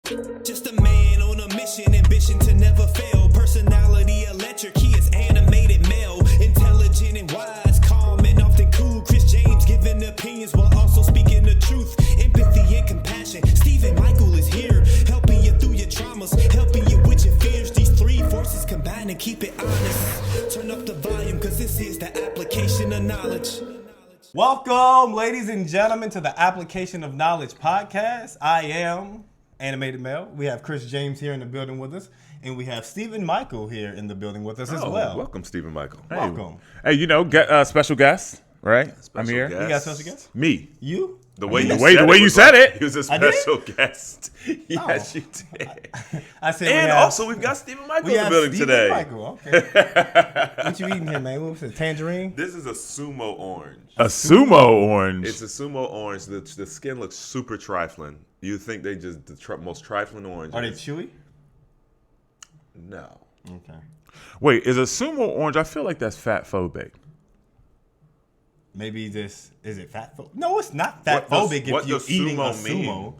Just a man on a mission, ambition to never fail. Personality electric, he is animated male. Intelligent and wise, calm and often cool. Chris James giving opinions while also speaking the truth. Empathy and compassion. Stephen Michael is here, helping you through your traumas, helping you with your fears. These three forces combine and keep it honest. Turn up the volume, cause this is the application of knowledge. Welcome, ladies and gentlemen, to the Application of Knowledge podcast. I am Animated Male. We have Chris James here in the building with us, and we have Stephen Michael here in the building with us as well. Welcome, Stephen Michael. Welcome. Hey, you know, special guest, right? I'm here. guest. You got a special guest? Me. You? The way you said it. He was a I did? special guest. Yes, Oh. you did. I said And we have, also, we've got Stephen Michael we in the have building Stephen today. Michael. Okay. What you eating here, man? What was it? Tangerine? This is a sumo orange. A sumo orange. It's a sumo orange. The skin looks super trifling. You think they just the most trifling orange? Are they chewy? No. Okay. Wait, is a sumo orange? I feel like that's fat phobic. Maybe this is it fat phobic? No, it's not fat phobic what if you're does eating a sumo mean? sumo.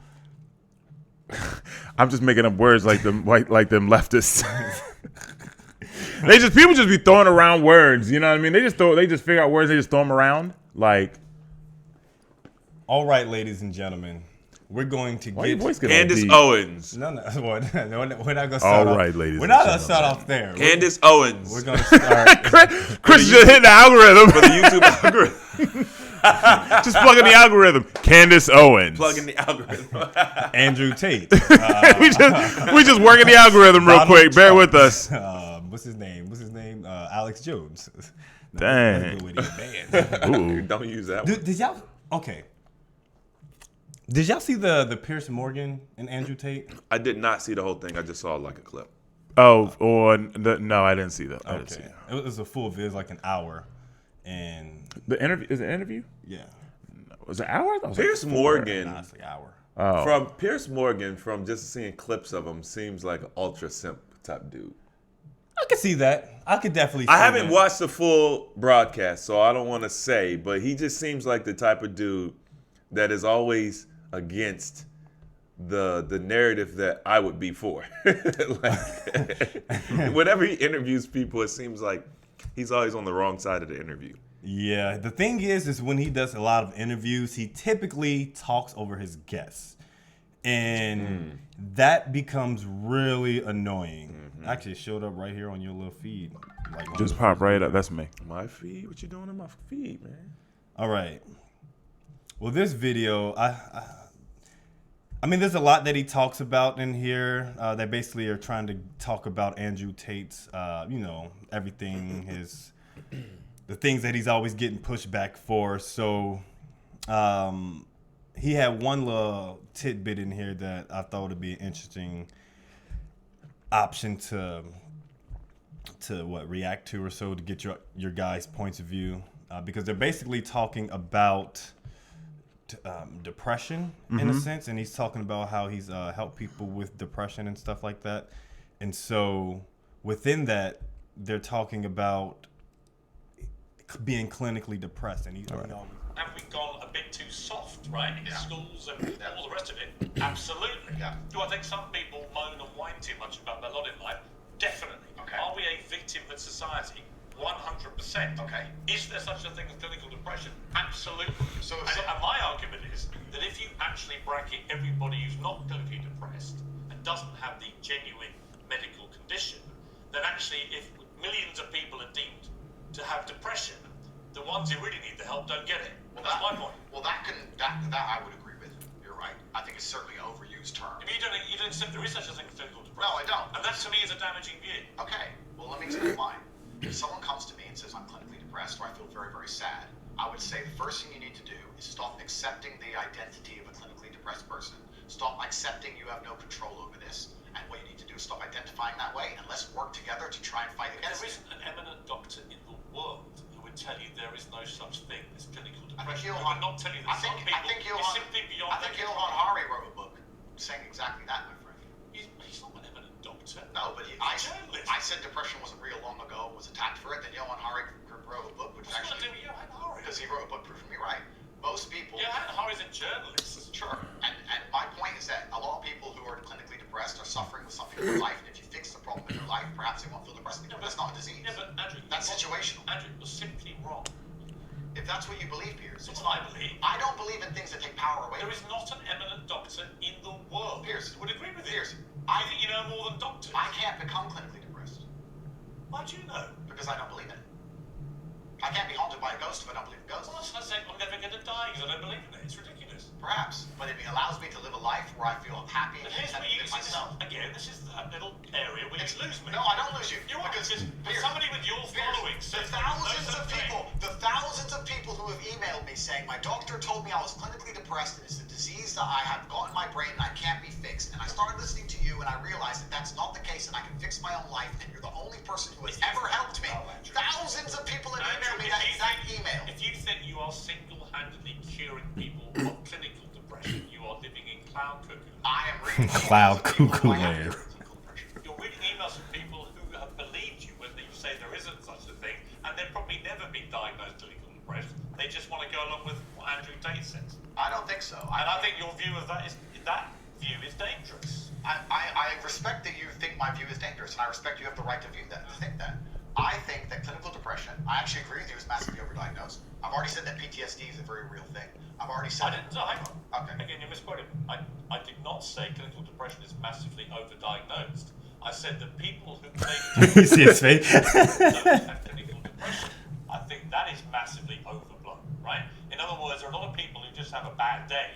I'm just making up words like them leftists. People just be throwing around words. You know what I mean? They just figure out words. They just throw them around. Like, All right, ladies and gentlemen, we're going to why your get. voice get all Candace deep? Owens. No, we're not going to start All off. right, ladies We're and not going to gentlemen. start off there. Candace Owens. We're going to start. Chris just hit the algorithm. For the YouTube algorithm. Just plug in the algorithm. Candace Owens. Plug in the algorithm. Andrew Tate. we just working the algorithm real Donald quick. Bear Trump. with us. What's his name? Alex Jones. Dang. That's a good way to get banned. Ooh. Don't use that one. Did y'all? Okay. Did y'all see the Pierce Morgan and Andrew Tate? I did not see the whole thing. I just saw like a clip. Oh, no, I didn't see that. I didn't see Okay. that. It was a full vid, like an hour, and The interview is it an interview? yeah, Was it an hour? I thought it was Pierce like 4. Morgan. honestly, hour. Oh. From Pierce Morgan, from just seeing clips of him, seems like an ultra simp type dude. I could see that. I could definitely. I see haven't that. watched the full broadcast, so I don't want to say, but he just seems like the type of dude that is always against the narrative that I would be for. Like, whenever he interviews people, it seems like he's always on the wrong side of the interview. Yeah, the thing is when he does a lot of interviews, he typically talks over his guests, and that becomes really annoying. Actually, it showed up right here on your little feed. Like Just pop right up. That's me. My feed? What you doing in my feed, man? All right. Well, this video, I mean, there's a lot that he talks about in here. They basically are trying to talk about Andrew Tate's, everything, the things that he's always getting pushed back for. So he had one little tidbit in here that I thought would be an interesting option to react to or so to get your guys' points of view, because they're basically talking about depression in a sense, and he's talking about how he's helped people with depression and stuff like that. And so within that, they're talking about being clinically depressed, and he's Have we gone a bit too soft, right, in schools and all the rest of it? Absolutely. Do I think some people moan and whine too much about their lot in life? Definitely. Okay. Are we a victimhood society? 100%. Okay. Is there such a thing as clinical depression? Absolutely. So- and my argument is that if you actually bracket everybody who's not clinically depressed and doesn't have the genuine medical condition, then actually if millions of people are deemed to have depression, the ones who really need the help don't get it. Well, that's my point. Well, that I would agree with. You're right. I think it's certainly an overused term. I mean, you don't accept there is such a thing as clinical depression. No, I don't. And that to me is a damaging view. Okay. Well, let me explain mine. If someone comes to me and says I'm clinically depressed or I feel very, very sad, I would say the first thing you need to do is stop accepting the identity of a clinically depressed person. Stop accepting you have no control over this. And what you need to do is stop identifying that way, and let's work together to try and fight against There it. isn't an eminent doctor in the world who would tell you there is no such thing as clinical I think depression. Who Ilhan- would not tell you that some people is simply beyond I think their Ilhan control. Hari wrote a book saying exactly that, my friend. He's not an eminent doctor. No, but He's I a journalist. said depression wasn't real long ago, was attacked for it. Then Johan Hari wrote a book, which What's got to do actually, with Johan Hari? because he wrote a book proving me right. Most people, Johan Hari's a journalist. sure. And my point is that a lot of people who are clinically in your life, and if you fix the problem in your life, perhaps they won't feel depressed anymore. That's not a disease. Yeah, but Andrew, That's situational. Andrew, you're simply wrong. If that's what you believe, Piers, That's it's what not. I believe. I don't believe in things that take power away. There is not an eminent doctor in the world Piers, who would agree with you. Piers, I think you know more than doctors. I can't become clinically depressed Why do you know? because I don't believe in it. I can't be haunted by a ghost if I don't believe in ghosts. Well, that's like saying I'm never going to die because I don't believe in it. It's ridiculous. Perhaps, but it allows me to live a life where I feel happy and But here's where content you with see myself. again. This is that little area where you lose me. No, I don't lose you. You are because but Piers, somebody with your following the says thousands of people who have emailed me saying my doctor told me I was clinically depressed and it's a disease that I have got in my brain and I can't be fixed. And I started listening to you and I realized that that's not the case and I can fix my own life and you're the only person who has ever helped me. Thousands of people have emailed me that exact email. If you think you are single-handedly curing people of clinical depression, you are living in cloud cuckoo. I am reading Cloud emails of people cuckoo who I have land. clinical depression. You're reading emails from people who have believed you when you say there isn't such a thing, and they've probably never been diagnosed clinical depressed. They just want to go along with what Andrew Tate says. I don't think so. And I think your view of that is dangerous. I respect that you think my view is dangerous, and I respect you have the right to view that, to think that. I think that clinical depression, I actually agree with you, is massively overdiagnosed. I've already said that PTSD is a very real thing. I've already said I didn't. No, hang on. Okay. Again, you're misquoting me. I did not say clinical depression is massively overdiagnosed. I said that people who claim You see his face? don't have clinical depression. I think that is massively overblown, right? In other words, there are a lot of people who just have a bad day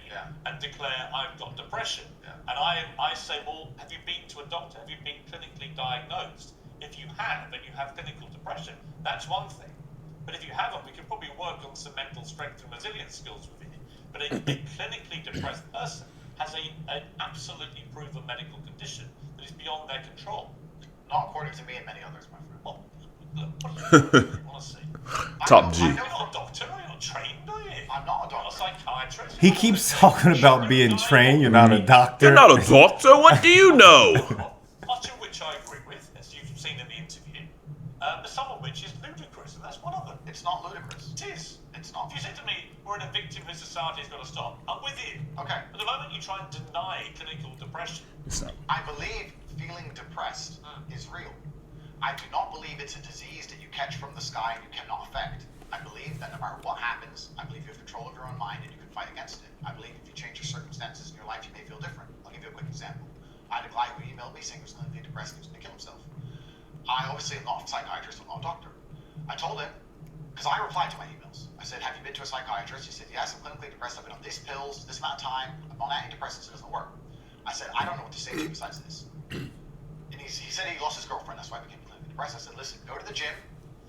and declare, I've got depression. Yeah. And I say, well, have you been to a doctor? Have you been clinically diagnosed? If you have, and you have clinical depression, that's one thing. But if you haven't, we can probably work on some mental strength and resilience skills with you. But a clinically depressed person has an absolutely proven medical condition that is beyond their control. Not according to me and many others, my friend. Well, look, what do you want to see? Top G. You're not a doctor, you're not trained, are you? I'm not a You're not a doctor. psychiatrist. He keeps talking about being trained. You're not a doctor. You're not a doctor. What do you know? Much of which I agree with, as you've seen in the interview, but some of which is ludicrous, and that's one of them. It's not ludicrous. It is. It's not. If you said to me, we're in a victimless society, it's got to stop, I'm with you. Okay. But the moment you try and deny clinical depression, I believe feeling depressed is real. I do not believe it's a disease that you catch from the sky and you cannot affect. I believe that no matter what happens, I believe you have control of your own mind and you can fight against it. I believe if you change your circumstances in your life, you may feel different. I'll give you a quick example. I had a guy who emailed me saying he was clinically depressed and he was going to kill himself. I obviously am not a psychiatrist, I'm not a doctor. I told him, because I replied to my emails. I said, have you been to a psychiatrist? He said, yes, I'm clinically depressed. I've been on these pills, this amount of time. I'm on antidepressants, it doesn't work. I said, I don't know what to say to you besides this. And he said he lost his girlfriend, that's why I became clinically depressed. I said, listen, go to the gym,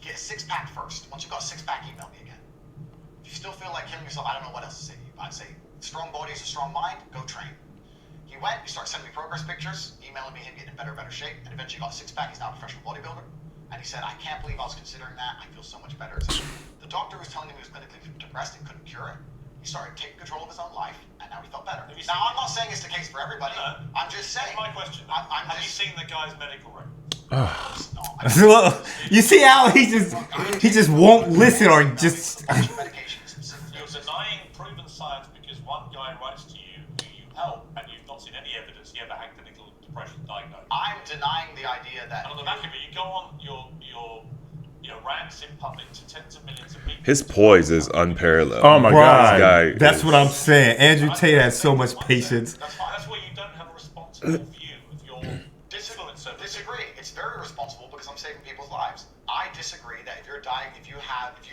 get a six-pack first. Once you've got a six-pack, email me again. If you still feel like killing yourself, I don't know what else to say to you. I'd say, strong body is a strong mind, go train. He went, he started sending me progress pictures, emailing me him getting in better and better shape, and eventually got a six-pack. He's now a professional bodybuilder. And he said, I can't believe I was considering that. I feel so much better. So the doctor was telling him he was clinically depressed and couldn't cure it. He started taking control of his own life, and now he felt better. Now, I'm not saying it's the case for everybody. No. I'm just saying. That's my question. Have you seen the guy's medical record? You see how he just won't listen or just. Medication specifically. You're denying proven science because one guy writes to you who you help, and you've not seen any evidence he ever had clinical depression diagnosed. I'm denying the idea that. And on the back of it, you go on your rants in public to tens of millions of people. His poise is unparalleled. Oh my Right. God. guy That's is- what I'm saying. Andrew Tate has so much patience. That's fine. That's where you don't have a responsible view of your influence over Disagree. It's very responsible because I'm saving people's lives. I disagree that if you're dying, if you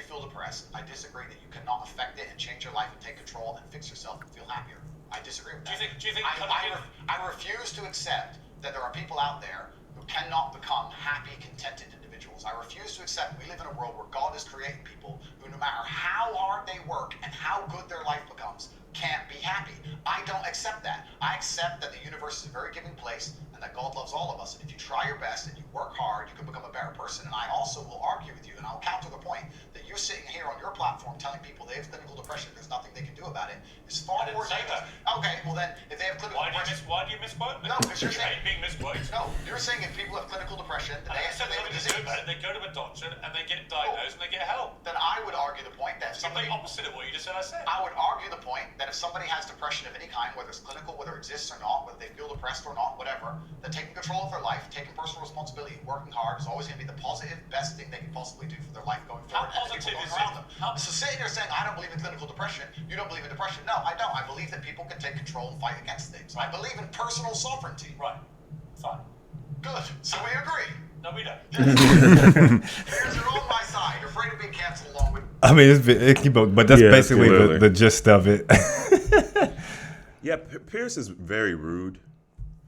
feel depressed, I disagree that you cannot affect it and change your life and take control and fix yourself and feel happier. I disagree with that. Do you think I refuse to accept that there are people out there who cannot become happy, contented individuals. I refuse to accept we live in a world where God is creating people who, no matter how hard they work and how good their life becomes, can't be happy. I don't accept that. I accept that the universe is a very giving place and that God loves all of us. And if you try your best and you work hard, you can become a better person. And I also will argue with you, and I'll counter the point that you sitting here on your platform telling people they have clinical depression, there's nothing they can do about it, is far I didn't more say dangerous. that. Okay, well then, if they have clinical depression, Why do you misquote me? No, because you're You saying hate being misquoted. no, you're saying if people have clinical depression, then I they said have a nothing to do disease. about it. They go to a doctor and they get diagnosed and they get help. Then I would argue the point that if It's the somebody, opposite of what you just said. I said. I would argue the point that if somebody has depression of any kind, whether it's clinical, whether it exists or not, whether they feel depressed or not, whatever, then taking control of their life, taking personal responsibility, working hard is always going to be the positive, best thing they can possibly do for their life going How forward. And the people positive going is around it? them. So sitting there saying, I don't believe in clinical depression, you don't believe in depression. No, I don't. I believe that people can take control and fight against things. I believe in personal sovereignty. Right. Fine. Good. So we agree. No, we don't. You're on my side. You're afraid of being canceled along with. I mean, but that's Yeah, basically clearly. the gist of it. Yeah, Pierce is very rude.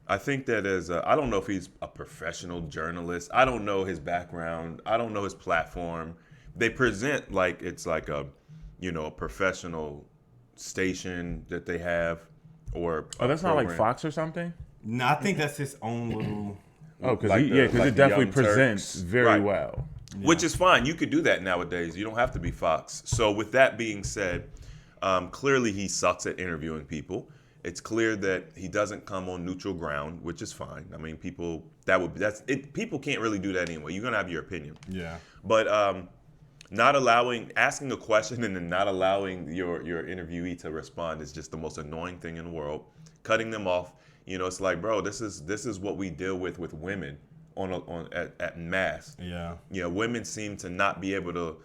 I think that I don't know if he's a professional journalist. I don't know his background. I don't know his platform. They present like it's like a professional station that they have, or Oh, that's not like program. Fox or something? No, I think that's his own little. Oh, because Like the- it like the definitely Young presents Turks. very Right. well. Which is fine. You could do that nowadays. You don't have to be Fox. So with that being said, clearly he sucks at interviewing people. It's clear that he doesn't come on neutral ground, which is fine. I mean, people can't really do that anyway. You're gonna have your opinion. Yeah. But asking a question and then not allowing your interviewee to respond is just the most annoying thing in the world. Cutting them off, it's like, bro, this is what we deal with women at mass. Yeah. Women seem to not be able to.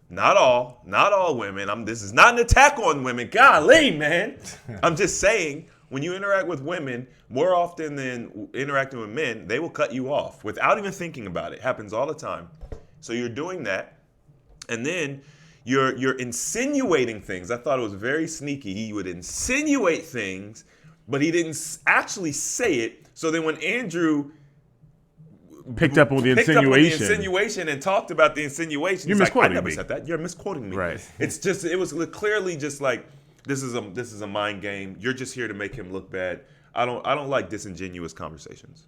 Not all women. This is not an attack on women. Golly, man. I'm just saying, when you interact with women, more often than interacting with men, they will cut you off without even thinking about it. Happens all the time. So you're doing that, and then you're insinuating things. I thought it was very sneaky. He would insinuate things, but he didn't actually say it. So then when Andrew Picked up on the insinuation. and talked about the insinuation. You're He's like, I misquoting never me. said that. You're misquoting me. Right. It was clearly just like, this is a mind game. You're just here to make him look bad. I don't like disingenuous conversations.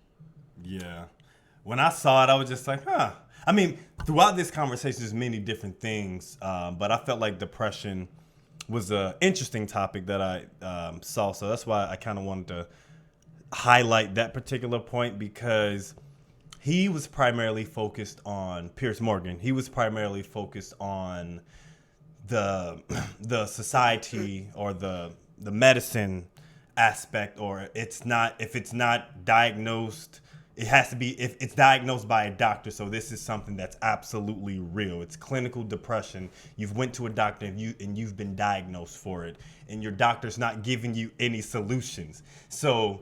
Yeah. When I saw it, I was just like, huh. I mean, throughout this conversation, there's many different things, but I felt like depression was an interesting topic that I saw. So that's why I kind of wanted to highlight that particular point, because he was primarily focused on Piers Morgan. He was primarily focused on the society or the medicine aspect, or if it's not diagnosed, it has to be if it's diagnosed by a doctor. So this is something that's absolutely real. It's clinical depression. You've went to a doctor and you've been diagnosed for it, and your doctor's not giving you any solutions. So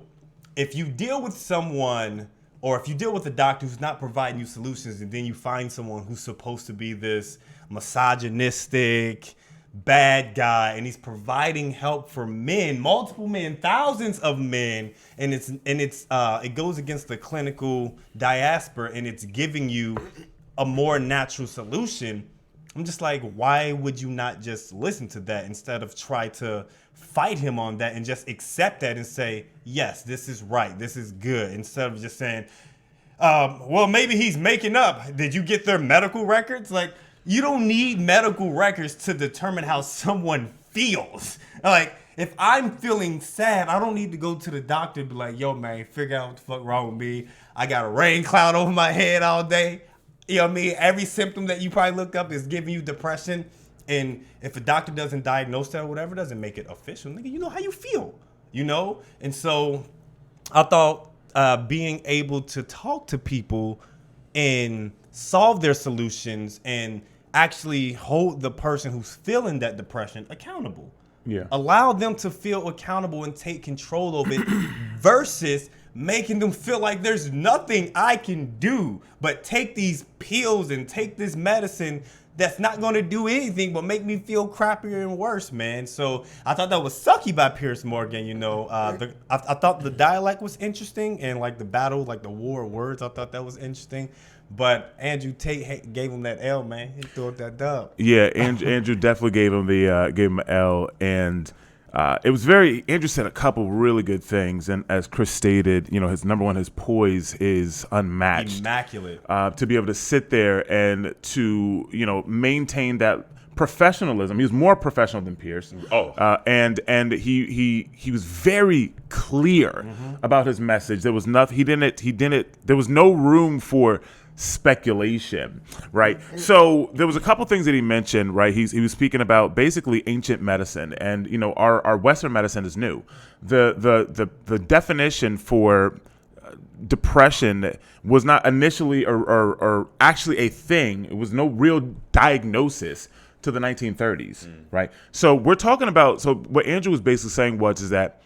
if you deal with someone, or if you deal with a doctor who's not providing you solutions, and then you find someone who's supposed to be this misogynistic bad guy, and he's providing help for men, multiple men, thousands of men, and it goes against the clinical diaspora, and it's giving you a more natural solution. I'm just like, why would you not just listen to that instead of try to fight him on that and just accept that and say, yes, this is right, this is good, instead of just saying, well, maybe he's making up. Did you get their medical records? Like, you don't need medical records to determine how someone feels. Like, if I'm feeling sad, I don't need to go to the doctor and be like, yo, man, figure out what the fuck wrong with me. I got a rain cloud over my head all day. You know what I mean? Every symptom that you probably look up is giving you depression. And if a doctor doesn't diagnose that or whatever, doesn't make it official. Nigga, you know how you feel, And so I thought being able to talk to people and solve their solutions and actually hold the person who's feeling that depression accountable. Yeah. Allow them to feel accountable and take control of it versus making them feel like there's nothing I can do but take these pills and take this medicine that's not going to do anything but make me feel crappier and worse, man. So I thought that was sucky by Piers Morgan, I thought the dialect was interesting, and like the battle, like the war of words, I thought that was interesting. But Andrew Tate gave him that L, man. He threw up that dub. Yeah, Andrew definitely gave him an L, and it was very, Andrew said a couple really good things. And as Chris stated, his number one, his poise is unmatched. Immaculate. To be able to sit there and to, maintain that professionalism. He was more professional than Pierce. And he was very clear about his message. There was nothing, there was no room for speculation, right? So there was a couple things that he mentioned, right? He was speaking about basically ancient medicine, and our Western medicine is new. The definition for depression was not initially or actually a thing. It was no real diagnosis to the 1930s, right? So we're talking about. So what Andrew was basically saying is that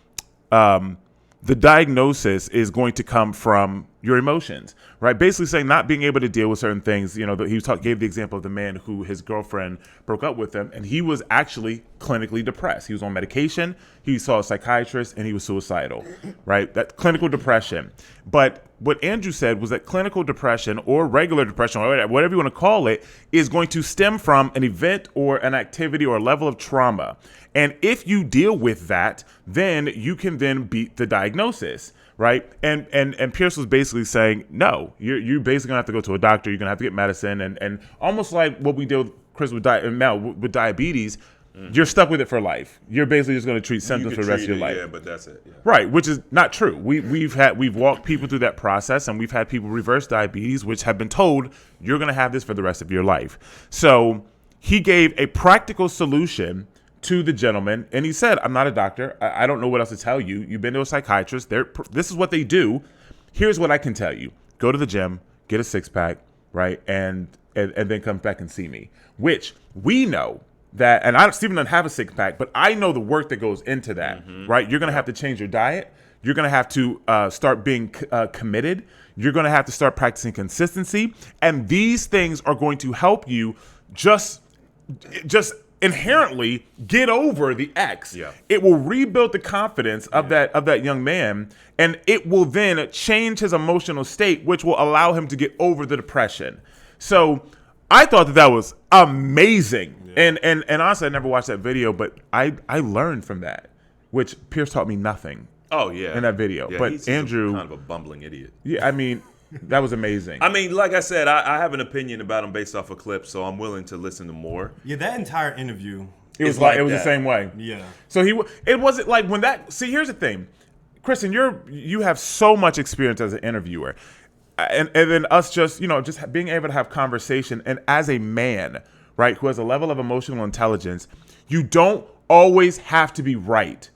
the diagnosis is going to come from your emotions, right? Basically saying not being able to deal with certain things. He gave the example of the man who his girlfriend broke up with him, and he was actually clinically depressed. He was on medication, he saw a psychiatrist, and he was suicidal, right? That clinical depression. But what Andrew said was that clinical depression or regular depression, or whatever you want to call it, is going to stem from an event or an activity or a level of trauma. And if you deal with that, then you can then beat the diagnosis, right? And Pierce was basically saying, no, you're basically gonna have to go to a doctor. You're gonna have to get medicine, and almost like what we did with Chris with diabetes, you're stuck with it for life. You're basically just gonna treat symptoms for the rest of your life. Yeah, but that's it. Yeah. Right, which is not true. We've walked people through that process, and we've had people reverse diabetes, which have been told you're gonna have this for the rest of your life. So he gave a practical solution to the gentleman, and he said, I'm not a doctor. I don't know what else to tell you. You've been to a psychiatrist. This is what they do. Here's what I can tell you. Go to the gym, get a six-pack, right, and then come back and see me. Which we know that, and I Stephen doesn't have a six-pack, but I know the work that goes into that, right? You're going to have to change your diet. You're going to have to start being committed. You're going to have to start practicing consistency. And these things are going to help you just inherently get over the X. Yeah. It will rebuild the confidence of that young man, and it will then change his emotional state, which will allow him to get over the depression. So I thought that was amazing. Yeah. And honestly, I never watched that video, but I learned from that, which Pierce taught me nothing. Oh yeah. In that video. Yeah, but he's Andrew, kind of a bumbling idiot. Yeah, I mean, that was amazing. I mean, like I said, I have an opinion about him based off a clip, so I'm willing to listen to more. Yeah, that entire interview. It was the same way. Yeah. So it wasn't like when that. See, here's the thing, Kristen, you have so much experience as an interviewer, and then us just being able to have conversation, and as a man, right, who has a level of emotional intelligence, you don't always have to be right.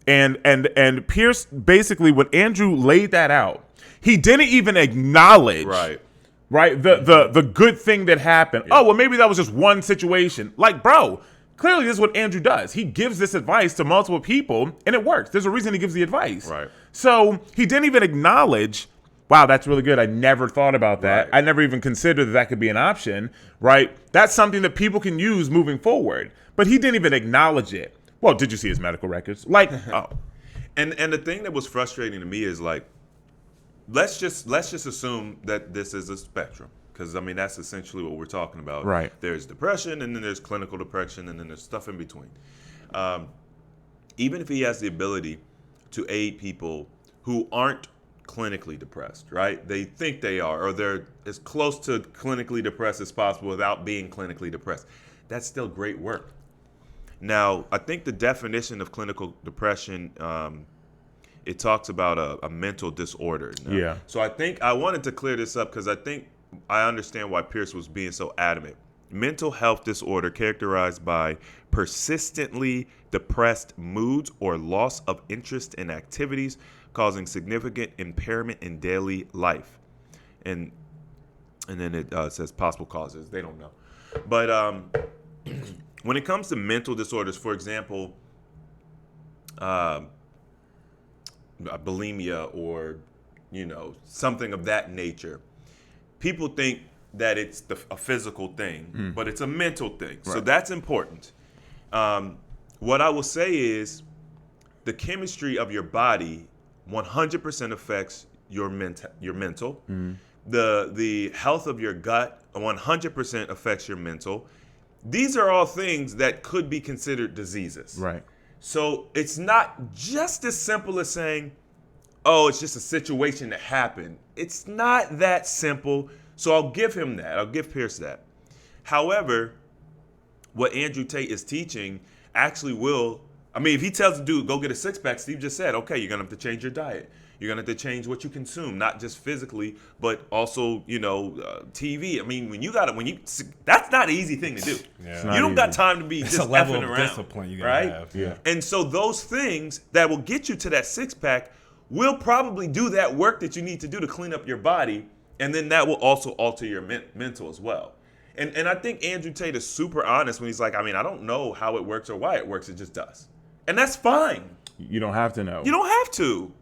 And Pierce basically, when Andrew laid that out, he didn't even acknowledge the good thing that happened. Yeah. Oh, well, maybe that was just one situation. Like, bro, clearly this is what Andrew does. He gives this advice to multiple people, and it works. There's a reason he gives the advice. Right. So he didn't even acknowledge, wow, that's really good. I never thought about that. Right. I never even considered that could be an option, right? That's something that people can use moving forward. But he didn't even acknowledge it. Well, did you see his medical records? Like, oh. And the thing that was frustrating to me is like, let's just assume that this is a spectrum, because I mean that's essentially what we're talking about. Right. There's depression, and then there's clinical depression, and then there's stuff in between. Even if he has the ability to aid people who aren't clinically depressed, right? They think they are, or they're as close to clinically depressed as possible without being clinically depressed. That's still great work. Now, I think the definition of clinical depression, it talks about a mental disorder. Now, yeah. So I think I wanted to clear this up because I think I understand why Pierce was being so adamant. Mental health disorder characterized by persistently depressed moods or loss of interest in activities causing significant impairment in daily life. And then it says possible causes. They don't know. But when it comes to mental disorders, for example, bulimia or, something of that nature, people think that it's a physical thing, but it's a mental thing. Right. So that's important. What I will say is the chemistry of your body 100% affects your mental. The health of your gut 100% affects your mental. These are all things that could be considered diseases. Right. So it's not just as simple as saying, oh, it's just a situation that happened. It's not that simple. So I'll give him that. I'll give Pierce that. However, what Andrew Tate is teaching actually will, I mean, if he tells the dude, go get a six-pack, Steve just said, okay, you're going to have to change your diet. You're going to have to change what you consume, not just physically, but also, TV. I mean, that's not an easy thing to do. Yeah. You don't got time to be It's just a level effing of around. discipline you gotta right? have. Yeah. And so those things that will get you to that six-pack will probably do that work that you need to do to clean up your body, and then that will also alter your mental as well. And I think Andrew Tate is super honest when he's like, I mean, I don't know how it works or why it works. It just does. And that's fine. You don't have to know. You don't have to.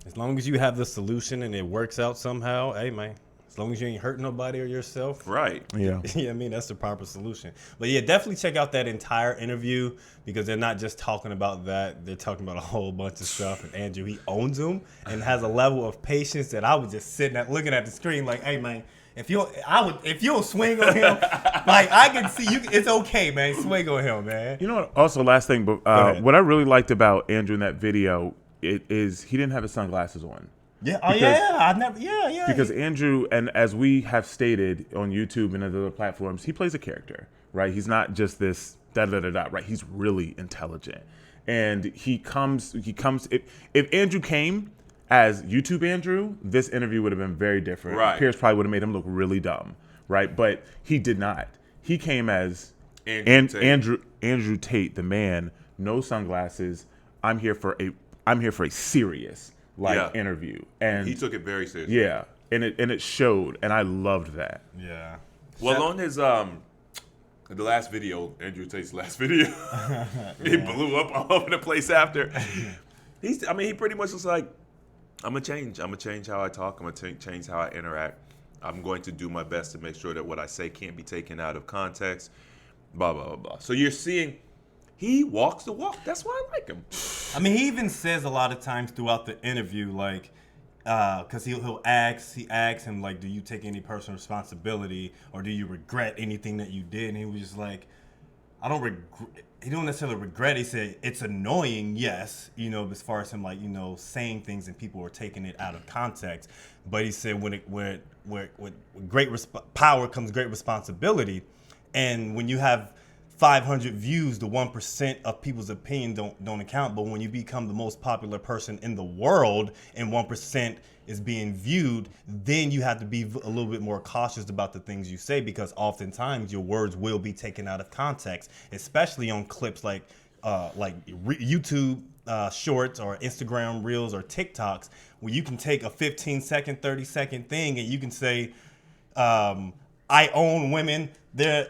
As long as you have the solution and it works out somehow, hey man. As long as you ain't hurting nobody or yourself. Right. Yeah. Yeah, I mean, that's the proper solution. But yeah, definitely check out that entire interview because they're not just talking about that. They're talking about a whole bunch of stuff. And Andrew, he owns them and has a level of patience that I was just sitting at looking at the screen like, hey man, if you don't swing on him, like I can see you, it's okay, man. Swing on him, man. You know what? Also, last thing, but ahead. what I really liked about Andrew in that video is he didn't have his sunglasses on. Yeah. Because Andrew, and as we have stated on YouTube and other platforms, he plays a character, right? He's not just this da-da-da-da, right? He's really intelligent. And he comes, if Andrew came as YouTube Andrew, this interview would have been very different. Right. Pierce probably would have made him look really dumb, right? But he did not. He came as Andrew Tate, the man, no sunglasses. I'm here for a serious interview, and He took it very seriously. yeah, and it showed, and I loved that. Yeah. Well, on his the last video, Andrew Tate's last video, he blew up all over the place after. He pretty much was like, I'm gonna change how I talk. I'm gonna change how I interact. I'm going to do my best to make sure that what I say can't be taken out of context. Blah blah blah blah. So you're seeing he walks the walk. That's why I like him. I mean, he even says a lot of times throughout the interview, like, because he asks him, like, do you take any personal responsibility or do you regret anything that you did? And he was just like, he don't necessarily regret. He said, it's annoying, yes, as far as him, like, saying things and people are taking it out of context. But he said, when great power comes great responsibility. And when you have 500 views, the 1% of people's opinion don't account. But when you become the most popular person in the world and 1% is being viewed, then you have to be a little bit more cautious about the things you say, because oftentimes your words will be taken out of context, especially on clips like YouTube shorts or Instagram reels or TikToks, where you can take a 15-second, 30-second thing and you can say, I own women. They're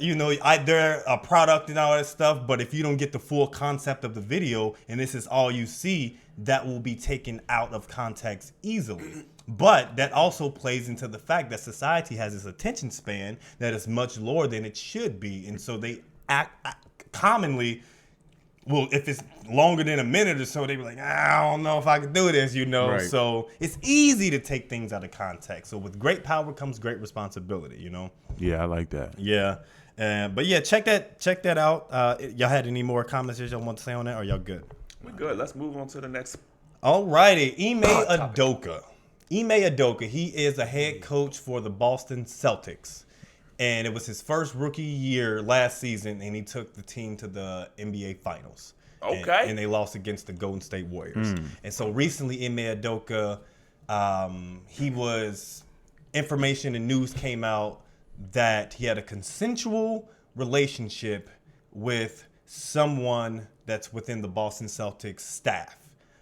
a product and all that stuff. But if you don't get the full concept of the video and this is all you see, that will be taken out of context easily. But that also plays into the fact that society has this attention span that is much lower than it should be. And so they commonly, well, if it's longer than a minute or so, they be like, I don't know if I can do this, Right. So it's easy to take things out of context. So with great power comes great responsibility, Yeah, I like that. Yeah. But yeah, check that out. Y'all had any more comments that y'all want to say on that, or y'all good? We're good. Let's move on to the next. Alrighty, Ime Udoka. Ime Udoka, he is a head coach for the Boston Celtics. And it was his first rookie year last season, and he took the team to the NBA Finals. Okay. And they lost against the Golden State Warriors. And so recently, Ime Udoka, information and news came out that he had a consensual relationship with someone that's within the Boston Celtics staff.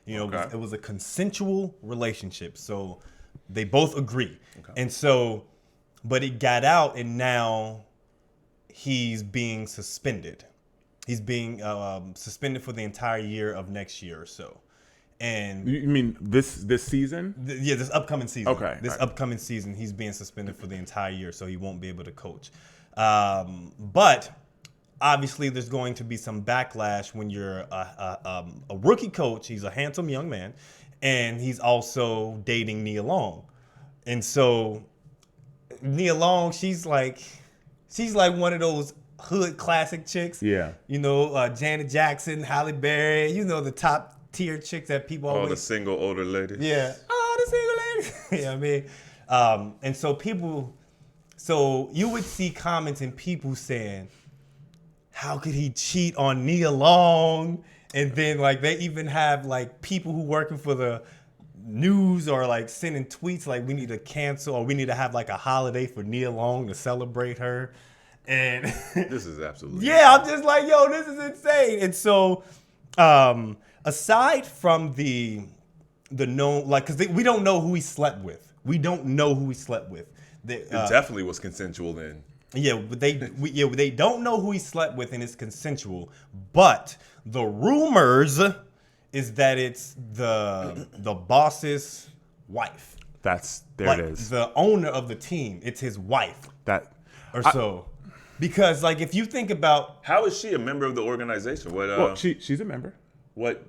It was a consensual relationship. So they both agree. Okay. And so, but it got out, and now he's being suspended. He's being suspended for the entire year of next year or so. And You mean this season? this upcoming season. Okay. This upcoming season, he's being suspended for the entire year, so he won't be able to coach. But obviously, there's going to be some backlash when you're a rookie coach. He's a handsome young man, and he's also dating Nia Long. And so Nia Long, she's like one of those hood classic chicks. Yeah. You know, Janet Jackson, Halle Berry. You know, the top tier chicks that people All always. the single older ladies. Yeah. Oh, the single ladies. Yeah, I mean, and so people, so you would see comments and people saying, how could he cheat on Nia Long? And then like they even have like people who working for the news or like sending tweets like we need to cancel or we need to have like a holiday for Nia Long to celebrate her. And This is absolutely. yeah, I'm just like, yo, this is insane. And so, aside from the known, like, because we don't know who he slept with. We don't know who he slept with. It definitely was consensual then. Yeah, but they don't know who he slept with, and it's consensual. But the rumors is that it's the boss's wife. There Like, it is. the owner of the team. It's his wife so. Because like if you think about How is she a member of the organization? What? well, she's a member. What?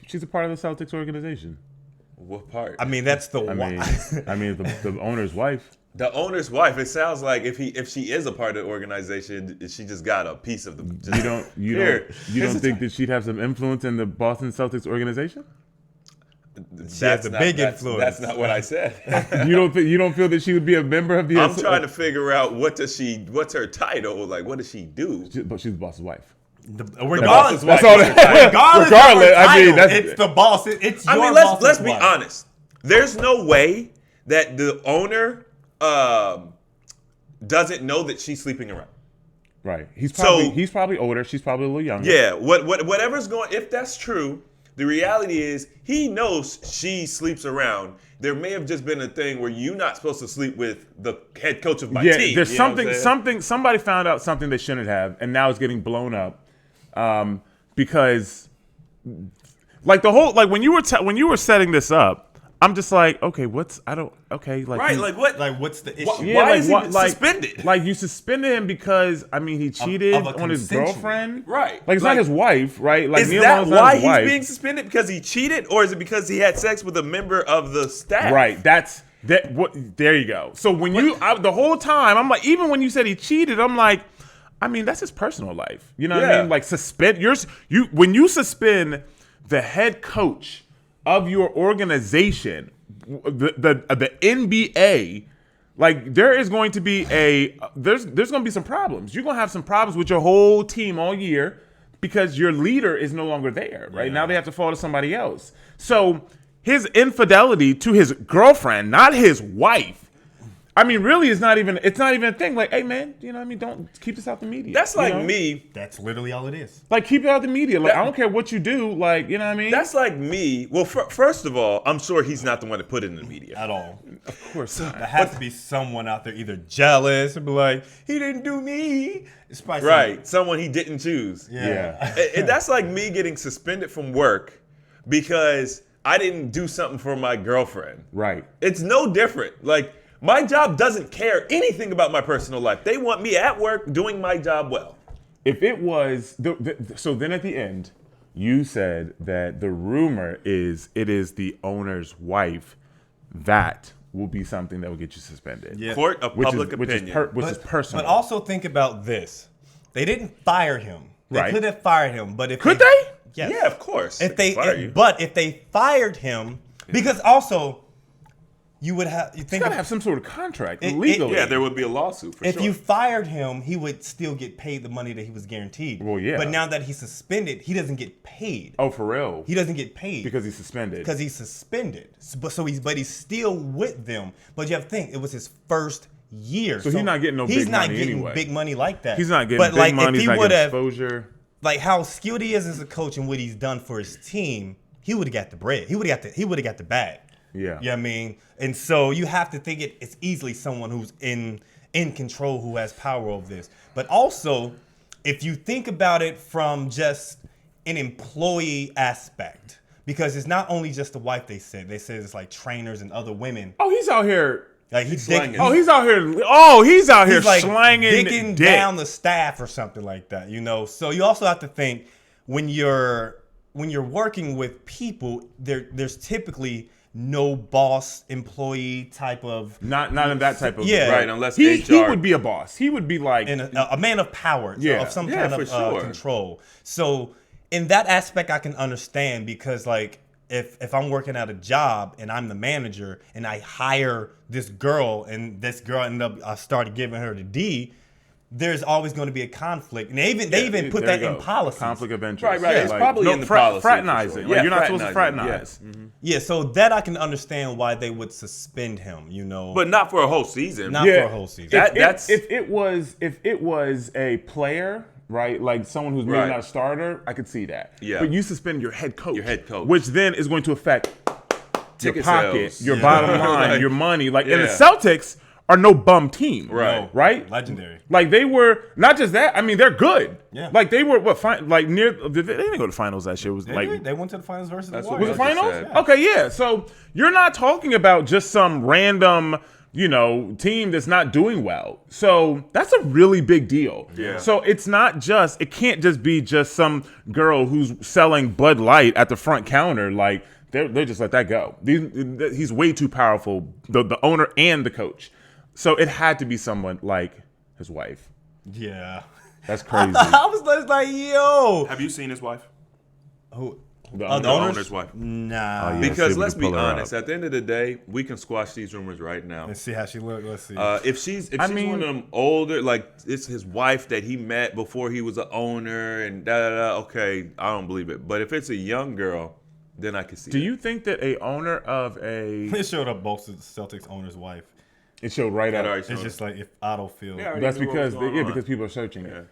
She's a part of the Celtics organization. What part? I mean, that's the I mean, the owner's wife. The owner's wife. It sounds like if she is a part of the organization, she just got a piece of the. You don't think that she'd have some influence in the Boston Celtics organization? has a big influence. That's not what I said. You don't feel that she would be a member of the? I'm trying to figure out what's her title? Like, what does she do? But she's the boss's wife. Regardless, That's all. regardless, I mean, it's the boss. It's your let's be wife. honest. There's no way that the owner doesn't know that she's sleeping around. Right. He's probably older. She's probably a little younger. Yeah. Whatever's going. If that's true, the reality is he knows she sleeps around. There may have just been a thing where you're not supposed to sleep with the head coach of my team. There's You know what I'm saying? somebody found out something they shouldn't have, and now it's getting blown up because, like the whole when you were setting this up, I'm just like, okay, what's what? Like, what's the issue? Why is he suspended? Like, you suspended him because he cheated of a on his consensual. Right. girlfriend, Like, it's not his wife, right? Like, Is Neil that Long's not why his he's wife. being suspended? Because he cheated, or is it because he had sex with a member of the staff? Right. There you go. So when the whole time, I'm like, even when you said he cheated, I'm like, I mean, that's his personal life. You know what I mean? Like, when you suspend the head coach of your organization, the NBA, like, there is going to be there's going to be some problems. You're going to have some problems with your whole team all year because your leader is no longer there, right? Now they have to fall to somebody else. So his infidelity to his girlfriend, not his wife, I mean, really, it's not even a thing. Like, hey, man, you know what I mean? Don't keep this out the media. That's like you know? me. That's literally all it is. Like, keep it out the media. Like, I don't care what you do. Like, you know what I mean? That's like me. Well, first of all, I'm sure he's not the one that put it in the media. At all. Of course not. There has to be someone out there either jealous or be like, he didn't do me. It's probably Right. Someone he didn't choose. Yeah. And that's like me getting suspended from work because I didn't do something for my girlfriend. Right. It's no different. Like, my job doesn't care anything about my personal life. They want me at work doing my job well. If it was, so then at the end, you said that the rumor is it is the owner's wife. That will be something that will get you suspended. Yeah. Court of public opinion. Which is personal. But also think about this. They didn't fire him. They Right. could have fired him, but if Could they? Yes. Yeah, of course. If They they, can fire you. but if they fired him, because also you would have you You think gotta of, have some sort of contract It- legally. Yeah, there would be a lawsuit for if sure. you fired him, he would still get paid the money that he was guaranteed. Well, yeah. But now that he's suspended, he doesn't get paid. Oh, for real? He doesn't get paid Because he's suspended. because he's suspended. But he's still with them. But you have to think it was his first year. So he's not getting no he's big not money getting anyway. big money like that. He's not getting but big like, money. If He's he not would getting have exposure. like how skilled he is as a coach and what he's done for his team, he would have got the bread. He would have got the bag. Yeah. You know what I mean? And so you have to think it's easily someone who's in control, who has power over this. But also, if you think about it from just an employee aspect, because it's not only just the wife they said it's like trainers and other women. Oh, he's out here. Like he's slanging. He's out here he's like slanging digging dick. down the staff or something like that, you know. So you also have to think when you're working with people, there's typically no boss employee type of Not in that type of Yeah. Right, unless he HR would be a boss. He would be like and a man of power, Yeah. of some Yeah, kind of for sure. control. So in that aspect, I can understand because like if I'm working at a job and I'm the manager and I hire this girl and this girl I started giving her the D, there's always going to be a conflict, and they even put there that you in go. policy. Conflict of interest. Right. It's probably in the policy, for fraternizing. sure. Like, Yeah, you're not supposed to fraternizing, fraternize. Yeah, so that I can understand why they would suspend him. But not for a whole season. Not for a whole season. If it was a player, right, like someone who's maybe Right. not a starter, I could see that. Yeah. But you suspend your head coach. Which then is going to affect your Ticket pocket, sales. your bottom line, Like, your money. Like, and the yeah. Celtics are no bum team. Right. Right? Legendary. Like they were not just that. I mean, they're good. Yeah. Like they were like near. They didn't go to finals that year. It was like They went to the finals versus the That's what Warriors. was it Just finals? said. Okay, yeah. So you're not talking about just some random, team that's not doing well. So that's a really big deal. Yeah. So it can't just be just some girl who's selling Bud Light at the front counter. Like they just let that go. He's way too powerful, the owner and the coach. So it had to be someone like his wife. Yeah. That's crazy. I was just like, yo. Have you seen his wife? Who? The The The owners? owner's wife. Nah. Oh, yeah. Because see if we let's can be pull her honest, up. at the end of the day, we can squash these rumors right now. Let's see how she look. Let's see. If she's I one mean- of them older, like it's his wife that he met before he was an owner and okay, I don't believe it. But if it's a young girl, then I can see Do it. you think that a owner of a it showed up both of the Celtics owner's wife. it showed right That up? already It's showed just like if Otto feel. Yeah, That's knew what because was going on. because people are searching Yeah. it.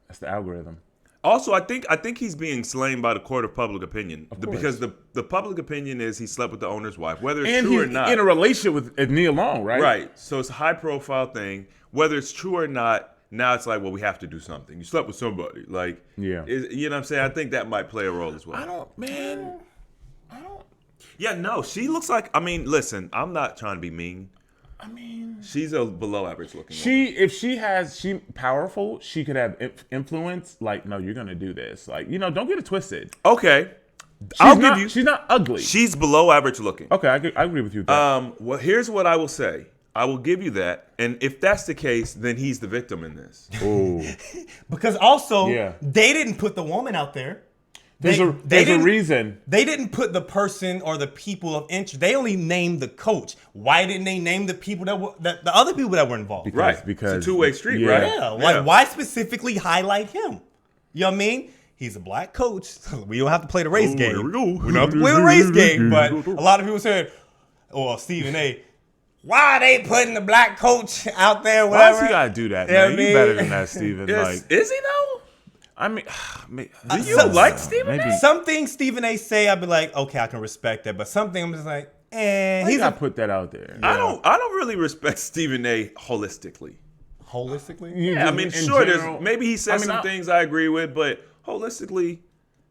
That's the algorithm. Also, I think he's being slain by the court of public opinion course. because the public opinion is he slept with the owner's wife, whether it's And true or he's not. in a relationship with Nia Long, right? Right. So it's a high profile thing. Whether it's true or not, now it's like, well, we have to do something. You slept with somebody. Like, Yeah. you know what I'm saying? I think that might play a role as well. I don't. Yeah, no, she looks like, I mean, listen, I'm not trying to be mean. I mean, She's a below average looking woman. if she powerful, she could have influence. Like, no, you're gonna do this. Like, don't get it twisted. Okay. She's not ugly. She's below average looking. Okay, I agree with you. With that. Well, here's what I will say. I will give you that. And if that's the case, then he's the victim in this. Ooh. Because also, Yeah. they didn't put the woman out there. There's a didn't- reason. They didn't put the person or the people of interest. They only named the coach. Why didn't they name the people the other people that were involved? Right. Because It's a two-way street, yeah. right? Yeah, like why specifically highlight him? You know what I mean? He's a black coach. We don't have to play the race game. here we go. We don't have to play the race game. But a lot of people said, "Oh, Stephen A. Why are they putting the black coach out there? Why Whatever." does he gotta do that, You know man? what I You mean? better than that, Steven. Is he though? I mean, Do you like Stephen maybe. A? Some things Stephen A. say, I'd be like, okay, I can respect that. But something I'm just like, He's he's not a put that out there. I don't really respect Stephen A. holistically. holistically. Yeah, I mean, In sure, general, there's maybe he says I mean, some things I agree with, but holistically,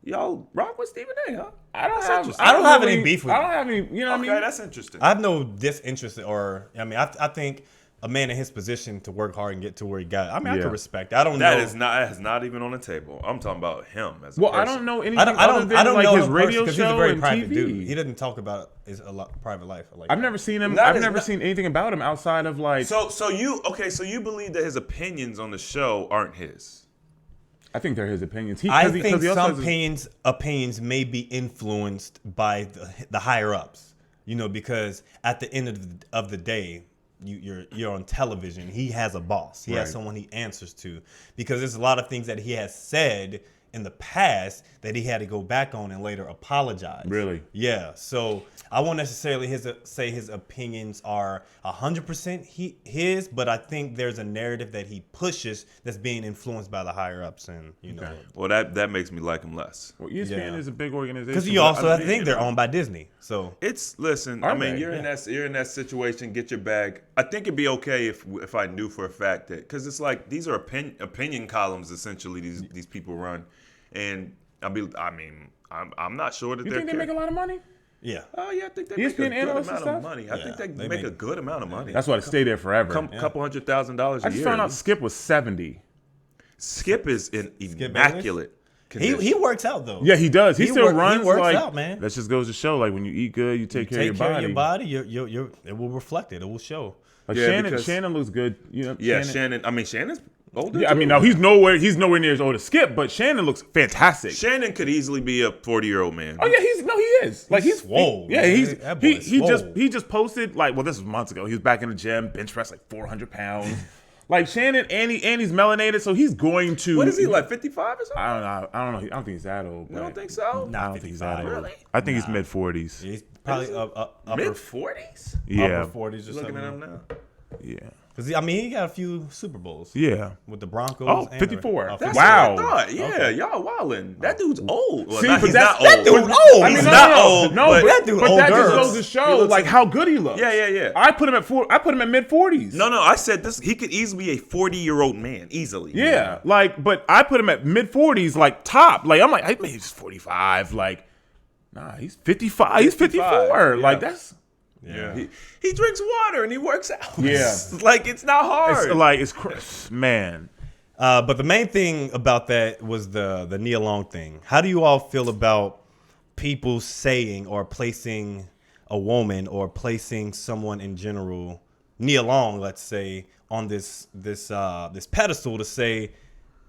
y'all rock with Stephen A. Huh? I don't That's have. interesting. I don't have really- any beef with I him. don't have any. You know what I Okay, mean? that's interesting. I have no disinterest, or I mean, I think a man in his position to work hard and get to where he got. I mean, I Yeah. can respect. I don't That know. is not even on the table. I'm talking about him as a Well, person. I don't know anything I don't other than know like his him radio because show he's a very and private TV. dude. He doesn't talk about his private life. Like I've never seen him. Not I've as- never not- seen anything about him outside of like. So you believe that his opinions on the show aren't his? I think they're his opinions. I think some opinions may be influenced by the higher ups. Because at the end of the day, you're on television. He has a boss. He has Right. someone he answers to. Because there's a lot of things that he has said in the past that he had to go back on and later apologize. Really? Yeah. So I won't necessarily say his opinions are 100% his, but I think there's a narrative that he pushes that's being influenced by the higher ups, and Well, that makes me like him less. Well, ESPN Yeah. is a big organization. because you but also I I think they're owned by Disney. So Listen. Are I mean, they? you're in that situation. Get your bag. I think it'd be okay if I knew for a fact that, because it's like these are opinion columns essentially. These people run, and I'm not sure that You they're. think they make a lot of money? yeah. Oh yeah, I think they ESPN make a good analysts and amount of stuff? money. I think Yeah, they make a good amount of money. That's why they stay there forever. Couple $100,000 a I just year. found out Skip was 70. Skip is Bayless? immaculate. He works out though. Yeah, he does. He still runs. He works like, out, man. That just goes to show, like when you eat good, you take care of your body. You're it will reflect it. It will show. Like Yeah, because- Shannon looks good. You know, Yeah, Shannon. I mean, Shannon's older. Yeah, I mean, no, he's nowhere near as old as Skip, but Shannon looks fantastic. Shannon could easily be a 40-year-old man. Oh yeah, he is. Like he's swole. Yeah, That boy is swole. he just posted like, well, this was months ago. He was back in the gym, bench press like 400 pounds. Like Shannon, and he's melanated, so he's going to. What is he, like 55 or something? I don't know. I don't think he's that old. You don't think so? I don't think he's that old. Really? I think he's mid 40s. He's probably upper Mid 40s? Yeah, upper 40s or Looking at him something. now. yeah, Because I mean, he got a few Super Bowls. yeah. With the Broncos. Oh, and 54. the, That's Wow. what I thought. Yeah, y'all wildin'. That dude's old. Well, See, not, but he's that's- not that old. dude old. I mean, He's he's not not old. No, but that dude but that just older. goes to show like how good he looks. Yeah. I put him at mid 40s. No, I said this. He could easily be a 40-year-old man, easily. Yeah, like, but I put him at mid 40s, like top. Like I'm like, I maybe he's 45. Like, nah, he's 55. He's 54. Yeah. Like that's. Yeah. He drinks water and he works out. Yeah. Like, it's not hard. It's like man. But the main thing about that was the Nia Long thing. How do you all feel about people saying or placing a woman or placing someone in general, Nia Long, let's say, on this pedestal to say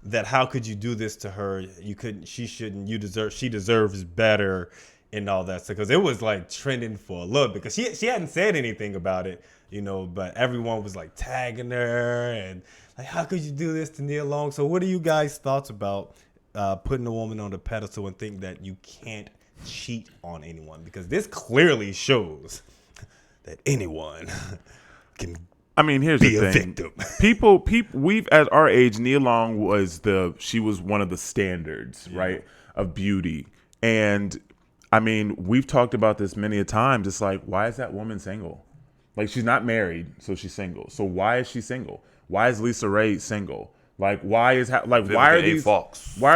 that how could you do this to her? You couldn't. She shouldn't. She deserves better. And all that stuff, because it was like trending for a little bit, because she hadn't said anything about it, you know, but everyone was like tagging her and like, how could you do this to Nia Long? So what are you guys' thoughts about putting a woman on the pedestal and think that you can't cheat on anyone? Because this clearly shows that anyone can I mean, here's be the a thing. victim. People, we've at our age, Nia Long she was one of the standards, right, of beauty. And I mean, we've talked about this many a times. It's like, why is that woman single? Like, she's not married, so she's single. So why is she single? Why is Lisa Ray single? Like, why are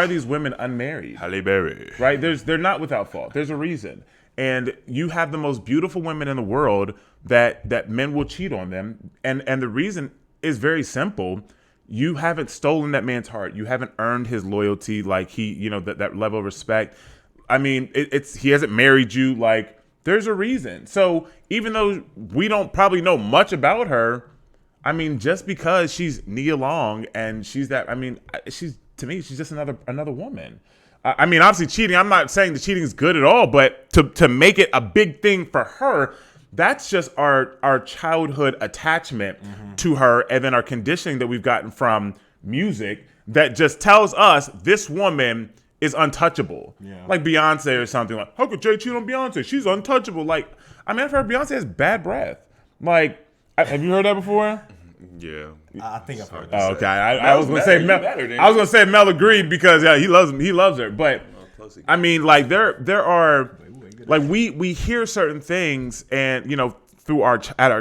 these women unmarried? Halle Berry. Right? They're not without fault. There's a reason. And you have the most beautiful women in the world that men will cheat on them. And the reason is very simple. You haven't stolen that man's heart. You haven't earned his loyalty, like that level of respect. I mean, he hasn't married you. Like, there's a reason. So even though we don't probably know much about her, I mean, just because she's Nia Long and she's that, I mean, to me, she's just another woman. I mean, obviously cheating, I'm not saying the cheating is good at all, but to make it a big thing for her, that's just our childhood attachment to her, and then our conditioning that we've gotten from music that just tells us this woman is untouchable. Yeah. Like Beyonce or something. Like, how could Jay cheat on Beyonce? She's untouchable. Like, I mean, I've heard Beyonce has bad breath. Like, have you heard that before? Yeah. I think I've heard that. Oh, okay. I was gonna say Mel agreed because he loves her. But I mean, like there are like we hear certain things, and through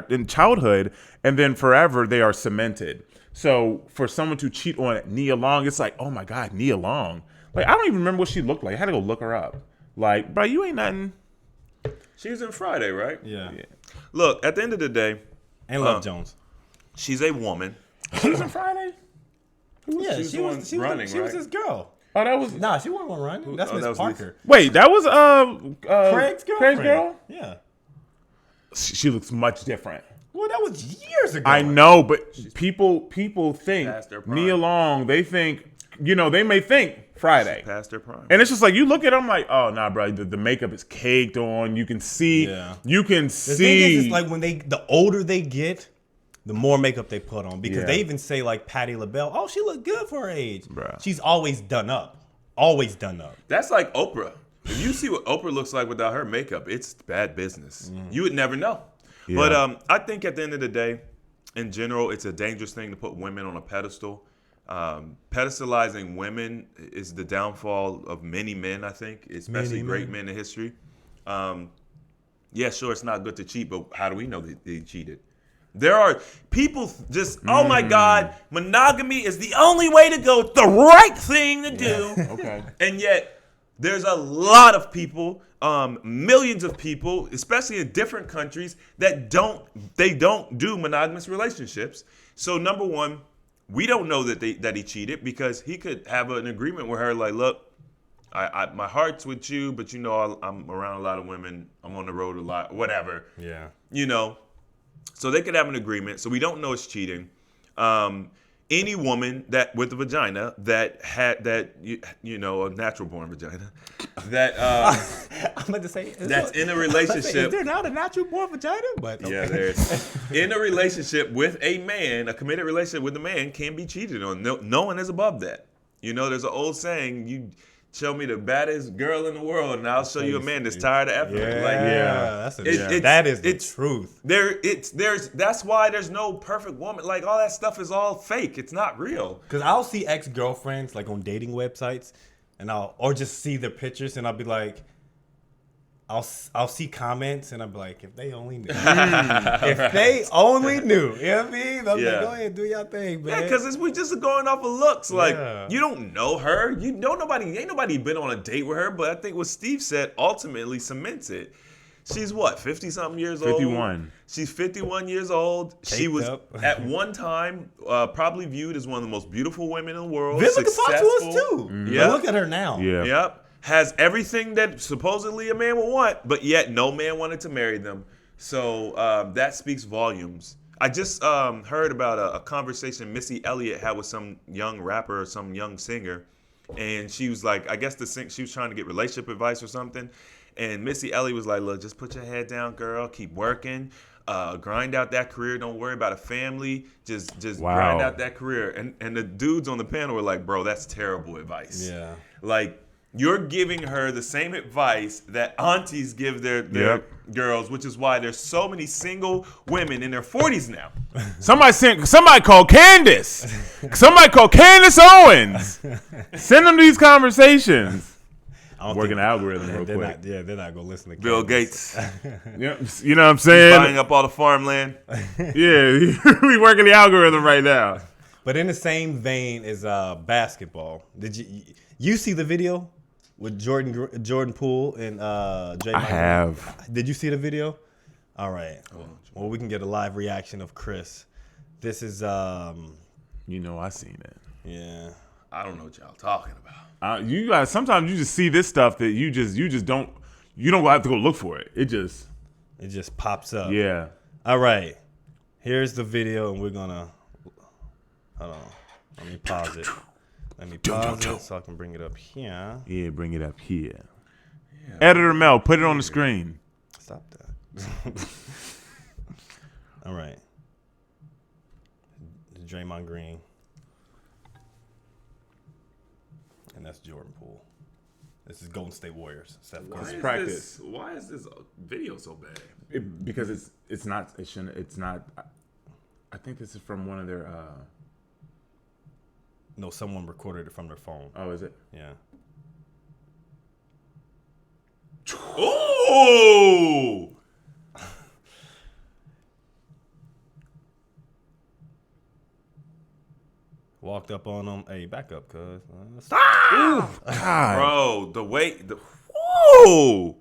in childhood, and then forever they are cemented. So for someone to cheat on Nia Long, it's like, oh my God, Nia Long. Like, I don't even remember what she looked like. I had to go look her up. Like, bro, you ain't nothing. She was in Friday, right? Yeah. Look, at the end of the day, And Love Jones. She's a woman. She was in Friday? Yeah, she was running, she was right? this girl. Oh, that was... Nah, she wasn't running. That's that Miss was Parker. Wait, that was Craig's girlfriend. Craig's girl? Yeah. She looks much different. Well, that was years ago. I know, but people think past their prime. Nia Long, they think, they may think Friday. Past their prime. And it's just like, you look at them like, oh, nah, bro, the makeup is caked on. You can see. Yeah. You can The see. thing is, it's like when the older they get, the more makeup they put on. Because Yeah. they even say, like, Patti LaBelle, oh, she looked good for her age. Bruh. She's always done up. Always done up. That's like Oprah. If you see what Oprah looks like without her makeup, it's bad business. You would never know. Yeah. But I think at the end of the day, in general, it's a dangerous thing to put women on a pedestal. Pedestalizing women is the downfall of many men, I think, especially great men in history. Yeah, sure, it's not good to cheat, but how do we know that they cheated? There are people just, oh my God, monogamy is the only way to go, the right thing to do. Okay. And yet, there's a lot of people, millions of people, especially in different countries, that don't do monogamous relationships. So number one, we don't know that he cheated because he could have an agreement with her, like, look, My heart's with you, but you know I'm around a lot of women. I'm on the road a lot, whatever. Yeah. You know, so they could have an agreement. So we don't know it's cheating. Any woman that with a vagina that had that you know, a natural born vagina that I'm about to say that's in a relationship. Is there not a natural born vagina? But okay. Yeah, there's in a relationship with a man, a committed relationship with a man can be cheated on. No one is above that. You know, there's an old saying, you show me the baddest girl in the world, and I'll show you a man that's tired of effort. That is the truth. That's why there's no perfect woman. Like, all that stuff is all fake. It's not real. Because I'll see ex-girlfriends like on dating websites, and or just see their pictures, and I'll be like, I'll see comments, and I'll be like, if they only knew. If they only knew. You know what I mean? They'll be like, go ahead, do your thing, man. Yeah, because we just going off of looks. Like, you don't know her. You know ain't nobody been on a date with her, but I think what Steve said ultimately cements it. She's what, 50-something years old? 51. She's 51 years old. She was, at one time, probably viewed as one of the most beautiful women in the world. Vivica Fox was too. Mm-hmm. Yeah. Look at her now. Yeah. Yep. Has everything that supposedly a man would want, but yet no man wanted to marry them. So that speaks volumes. I just heard about a conversation Missy Elliott had with some young rapper or some young singer. And she was like, I guess she was trying to get relationship advice or something. And Missy Elliott was like, look, just put your head down, girl. Keep working. Grind out that career. Don't worry about a family. Just grind out that career. And the dudes on the panel were like, bro, that's terrible advice. Yeah. Like, you're giving her the same advice that aunties give their girls, which is why there's so many single women in their 40s now. Somebody call Candace. Somebody call Candace Owens. Send them these conversations. Working the algorithm real quick. They're not going to listen to Bill Gates. Yeah, you know what I'm saying? Buying up all the farmland. Yeah, we working the algorithm right now. But in the same vein as basketball, did you see the video with Jordan Poole and Jay? I have. Did you see the video? All right. Well, we can get a live reaction of Chris. This is You know, I seen it. Yeah. I don't know what y'all talking about. You guys, sometimes you just see this stuff that you don't have to go look for it. It just pops up. Yeah. All right. Here's the video, and we're gonna hold on. Let me pause it. So I can bring it up here. Yeah, bring it up here. Yeah. Editor Mel, put it on the screen. Stop that. All right. Draymond Green. And that's Jordan Poole. This is Golden State Warriors. Steph Curry. Why is this video so bad? Because it's not. I think this is from one of their. No, someone recorded it from their phone. Oh, is it? Yeah. Oh! Walked up on him. Hey, back up, cuz. Stop! Bro, the way. Whoa!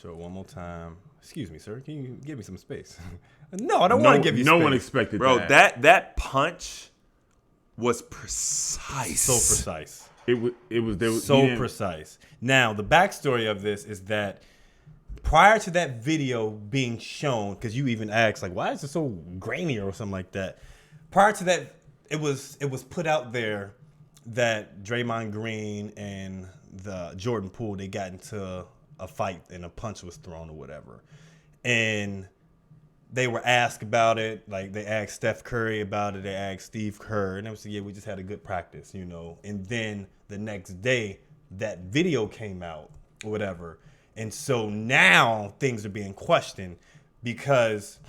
Show it one more time. Excuse me, sir. Can you give me some space? No, I don't want to give you space. No one expected that. Bro, that punch was precise. So precise. It was so precise. Now, the backstory of this is that prior to that video being shown, because you even asked, like, why is it so grainy or something like that? Prior to that, it was put out there that Draymond Green and the Jordan Poole, they got into a fight and a punch was thrown or whatever. And they were asked about it. Like, they asked Steph Curry about it. They asked Steve Kerr. And they said, yeah, we just had a good practice, you know. And then the next day, that video came out or whatever. And so now things are being questioned because,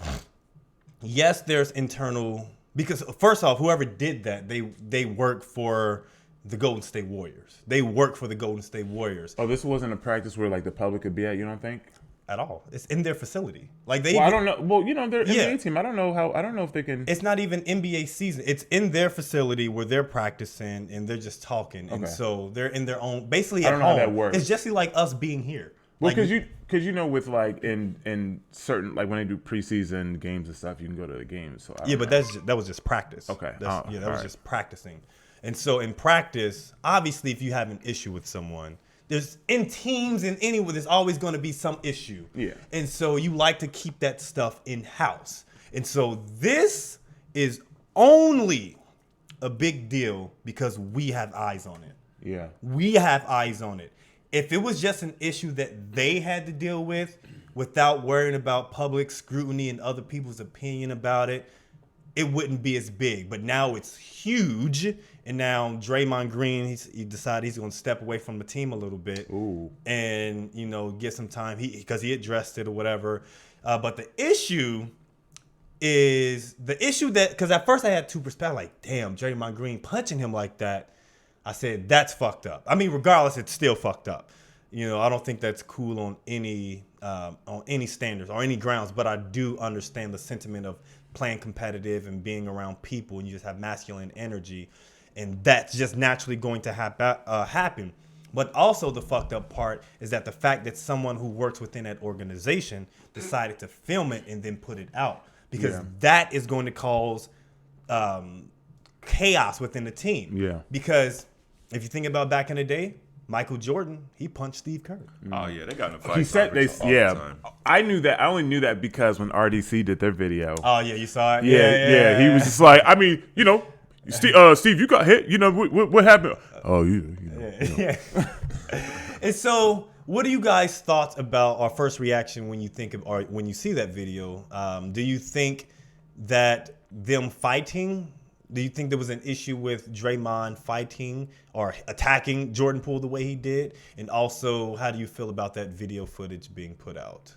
yes, there's internal... Because first off, whoever did that, they work for the Golden State Warriors. They work for the Golden State Warriors. Oh, this wasn't a practice where like the public could be at. You don't think? At all. It's in their facility. Like I don't know. Well, you know, they're NBA team. I don't know if they can. It's not even NBA season. It's in their facility where they're practicing and they're just talking. Okay. And so they're in their own. Basically, at home. I don't know how that works. It's just like us being here. Well, because you know, with like in certain, like when they do preseason games and stuff, you can go to the games. So but that was just practice. Okay. That was just practicing. And so in practice, obviously, if you have an issue with someone, there's in teams and anywhere, there's always going to be some issue. Yeah. And so you like to keep that stuff in house. And so this is only a big deal because we have eyes on it. Yeah. We have eyes on it. If it was just an issue that they had to deal with without worrying about public scrutiny and other people's opinion about it, it wouldn't be as big. But now it's huge. And now Draymond Green, he decided he's going to step away from the team a little bit. Ooh. And, get some time because he addressed it or whatever. But the issue is because at first I had two perspectives, like, damn, Draymond Green punching him like that. I said, that's fucked up. I mean, regardless, it's still fucked up. I don't think that's cool on any standards or any grounds, but I do understand the sentiment of playing competitive and being around people, and you just have masculine energy, and that's just naturally going to happen. But also the fucked up part is that the fact that someone who works within that organization decided to film it and then put it out, because that is going to cause chaos within the team. Yeah. Because if you think about back in the day, Michael Jordan, he punched Steve Kerr. Oh yeah, they got in a fight. He said all the yeah. time. I knew that. I only knew that because when RDC did their video. Oh yeah, you saw it. Yeah. He was just like, I mean, Steve, you got hit. What happened? Oh, Yeah. And so, what are you guys' thoughts about our first reaction when you think of or when you see that video? Do you think that them fighting? Do you think there was an issue with Draymond fighting or attacking Jordan Poole the way he did? And also, how do you feel about that video footage being put out?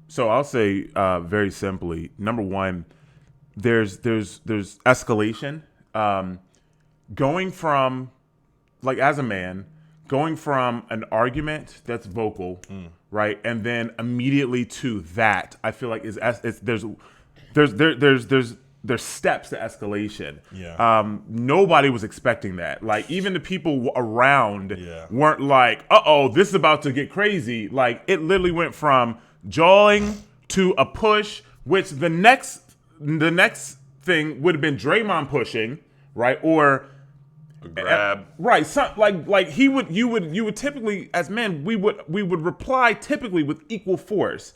So I'll say very simply, number one, there's escalation. Going from, like, as a man, going from an argument that's vocal, right, and then immediately to that, I feel like there's steps to escalation. Yeah. Nobody was expecting that. Like, even the people around weren't like, uh-oh, this is about to get crazy. Like, it literally went from jawing to a push, which the next thing would have been Draymond pushing, right? Or A grab. right. Like you would typically, as men, we would reply typically with equal force.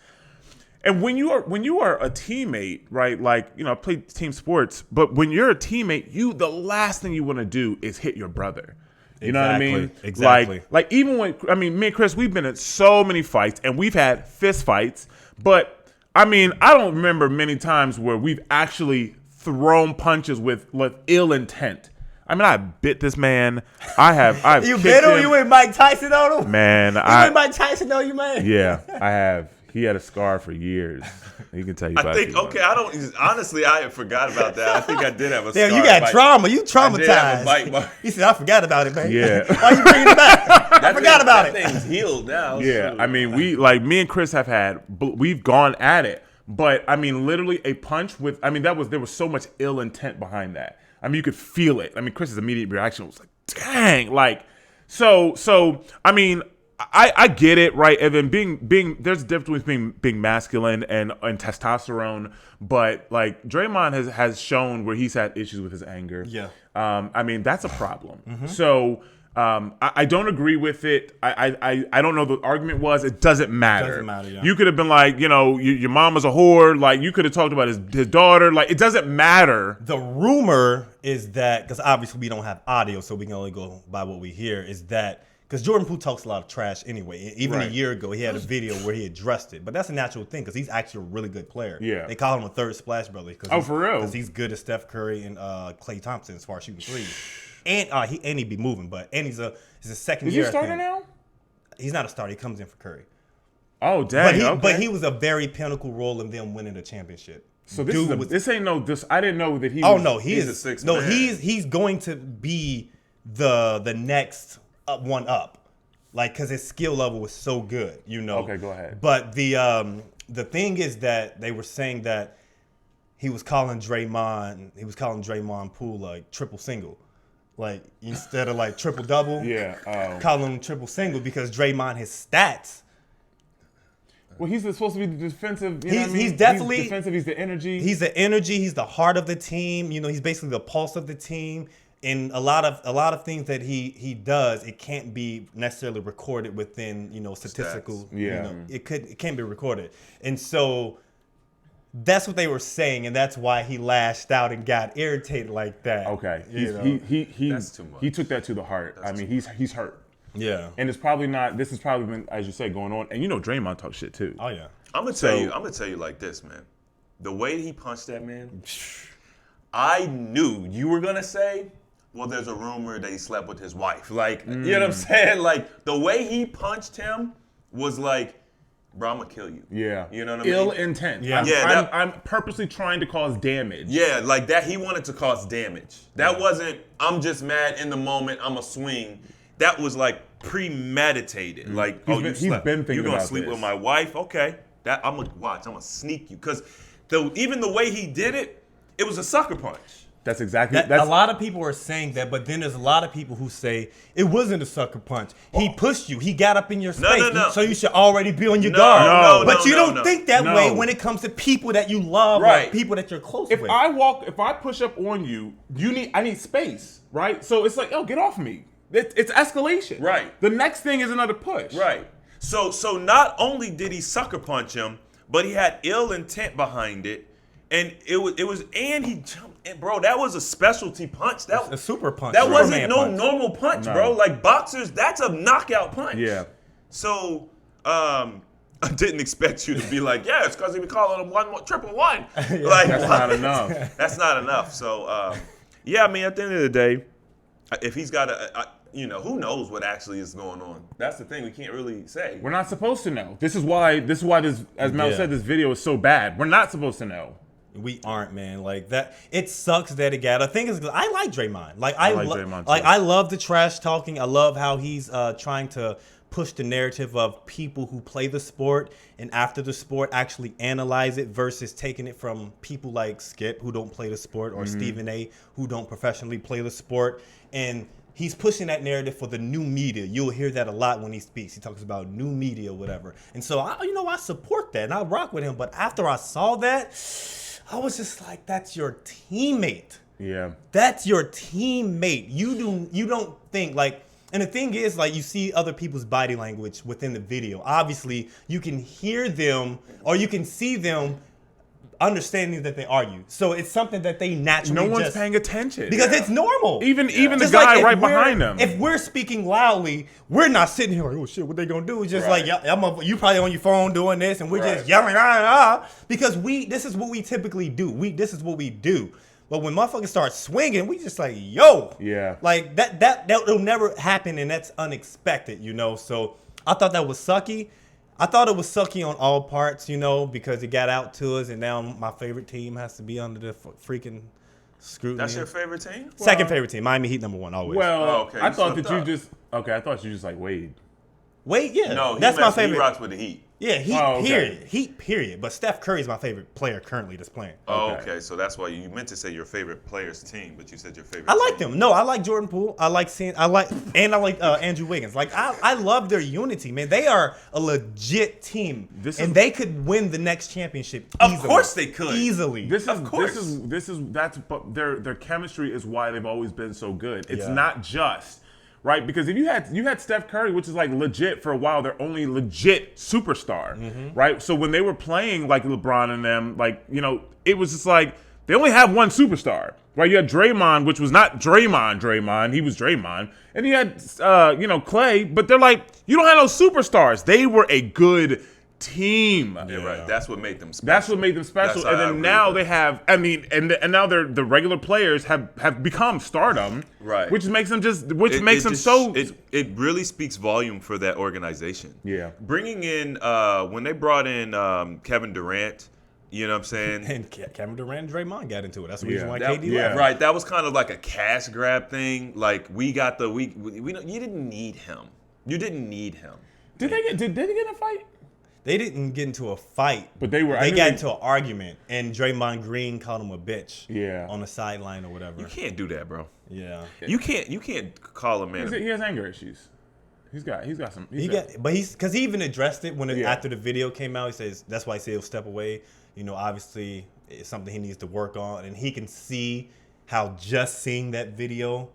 And when you are a teammate, right? Like, I play team sports, but when you're a teammate, the last thing you want to do is hit your brother. You know what I mean? Exactly. Like even me and Chris, we've been in so many fights and we've had fist fights, but I don't remember many times where we've actually thrown punches with ill intent. I bit this man. I've You kicked bit him? him. You went Mike Tyson on him? Man, You went Mike Tyson on you, man? yeah, I have. He had a scar for years. He can tell you about it. I forgot about that. I think I did have a scar. Damn, you got trauma. You I did have a traumatized. bite mark. He said, I forgot about it, man. Yeah. Why you bringing it back? I forgot about That it. thing's healed now. Yeah, Shoot. me and Chris we've gone at it, but literally a punch with, there was so much ill intent behind that. You could feel it. Chris's immediate reaction was like, dang, I get it, right? And then being there's a difference between being masculine and testosterone, but like Draymond has shown where he's had issues with his anger. Yeah. That's a problem. Mm-hmm. So I don't agree with it. I don't know what the argument was. It doesn't matter. Doesn't matter, yeah. You could have been like, your mom was a whore. Like, you could have talked about his daughter. Like, it doesn't matter. The rumor is that, because obviously we don't have audio, so we can only go by what we hear, is that because Jordan Poole talks a lot of trash anyway. Even a year ago, he had a video where he addressed it. But that's a natural thing because he's actually a really good player. Yeah. They call him a third splash brother. For real? Because he's good as Steph Curry and Klay Thompson as far as shooting threes. And he'd be moving, but he's a second year. Is he starting now? He's not a starter. He comes in for Curry. Oh, dang. But he was a very pinnacle role in them winning the championship. So this ain't no. I didn't know that he. Oh was, no, he's a sixth no, man. he's going to be the next one up, like because his skill level was so good, Okay, go ahead. But the thing is that they were saying that he was calling Draymond Poole like triple single, like instead of like triple double. Yeah. Calling him triple single because Draymond his stats. Well, he's supposed to be the defensive. He's definitely he's defensive. He's the energy. He's the energy. He's the heart of the team. He's basically the pulse of the team. in a lot of things that he does, it can't be necessarily recorded within statistical. Stats. Yeah. It can't be recorded, and so that's what they were saying, and that's why he lashed out and got irritated like that. Okay. he That's too much. He took that to the heart. I mean, he's hurt. yeah. And it's probably not. This has probably been, as you say, going on. And Draymond talks shit too. Oh yeah. I'm gonna tell you like this, man. The way he punched that man, I knew you were gonna say, well, there's a rumor that he slept with his wife. Like, you know what I'm saying? Like, the way he punched him was like, bro, I'm gonna kill you. Yeah. You know what I mean? Ill intent. Yeah. I'm purposely trying to cause damage. Yeah, like that. He wanted to cause damage. That wasn't, I'm just mad in the moment, I'm a swing. That was like premeditated. Like, He's oh, been- you he's slept. been thinking You're gonna about sleep this. with my wife? Okay. That I'm gonna watch. I'm gonna sneak you. Because even the way he did it, it was a sucker punch. That's exactly. A lot of people are saying that, but then there's a lot of people who say it wasn't a sucker punch. He pushed you. He got up in your space. no. So you should already be on your No, guard. no, but you no, don't no. think that No. way when it comes to people that you love Right. or people that you're close If with. I push up on you, I need space, right? So it's like, get off me. It's escalation. Right. The next thing is another push. Right. So not only did he sucker punch him, but he had ill intent behind it. And he jumped. And bro, that was a specialty punch. That a super punch. That Superman wasn't no punch. normal punch, No. bro. Like boxers, that's a knockout punch. Yeah. So, I didn't expect you to be like, yeah, it's because he be calling him 1-1-1-1. Like, That's not enough. That's not enough. So, yeah, I mean, at the end of the day, if he's got who knows what actually is going on? That's the thing. We can't really say. We're not supposed to know. This is why this, as Mel Yeah. said, this video is so bad. We're not supposed to know. We aren't, man. Like that. It sucks that it got. The thing is, I like Draymond. Like I like like Draymond, too. I love the trash talking. I love how he's trying to push the narrative of people who play the sport and after the sport actually analyze it versus taking it from people like Skip who don't play the sport or Stephen A who don't professionally play the sport. And he's pushing that narrative for the new media. You'll hear that a lot when he speaks. He talks about new media, whatever. And so I support that and I rock with him. But after I saw that, I was just like, that's your teammate. Yeah. That's your teammate. You don't think like, and the thing is, like, you see other people's body language within the video. Obviously, you can hear them or you can see them understanding that they argue. So it's something that they naturally No one's paying attention. because it's normal. Even the Just guy like if right we're- behind him. If we're speaking loudly, we're not sitting here like, oh shit, what they gonna do? It's just like, you probably on your phone doing this, and we're just yelling, because this is what we typically do. This is what we do. But when motherfuckers start swinging, we just like, yo, Yeah. like that'll never happen, and that's unexpected, So I thought that was sucky. I thought it was sucky on all parts, because it got out to us, and now my favorite team has to be under the freaking scrutiny. That's your favorite team? Second favorite team, Miami Heat #1 always. Well, Oh, okay, I you thought slipped that you up. just I thought you just like Wade. Wait, yeah, No, that's my He favorite. rocks with the Heat. Yeah, Heat Oh, okay. period. Heat period. But Steph Curry is my favorite player currently that's playing. Oh, Okay. okay. So that's why you meant to say your favorite player's team, but you said your favorite. I like team. them. No, I like Jordan Poole. I like Andrew Wiggins. Like I love their unity, man. They are a legit team, and they could win the next championship. Of easily. course they could. Easily. Their chemistry is why they've always been so good. It's Yeah. not just right because if you had Steph Curry, which is like legit for a while, their only legit superstar, right? So when they were playing like LeBron and them, like it was just like they only have one superstar, right? You had Draymond, which was not Draymond, he was Draymond, and you had Clay, but they're like you don't have no superstars. They were a good team. Yeah, right. That's what made them special. That's what made them special. That's And how I then agree now with they have, and now the regular players have become stardom, Right. Which makes them It really speaks volume for that organization. Yeah. Bringing in when they brought in Kevin Durant, you know what I'm saying? And Kevin Durant and Draymond got into it. That's the reason why That- KD left. Right. That was kind of like a cash grab thing. Like we got we don't, you didn't need him. You didn't need him. Did they get in a fight? They didn't get into a fight, But they were. They got into an argument, and Draymond Green called him a bitch. Yeah. On the sideline or whatever. You can't do that, bro. Yeah. You can't call a man. He has anger issues. He's got some. Because he even addressed it when Yeah. after the video came out. He says that's why he said he'll step away. Obviously it's something he needs to work on, and he can see how just seeing that video,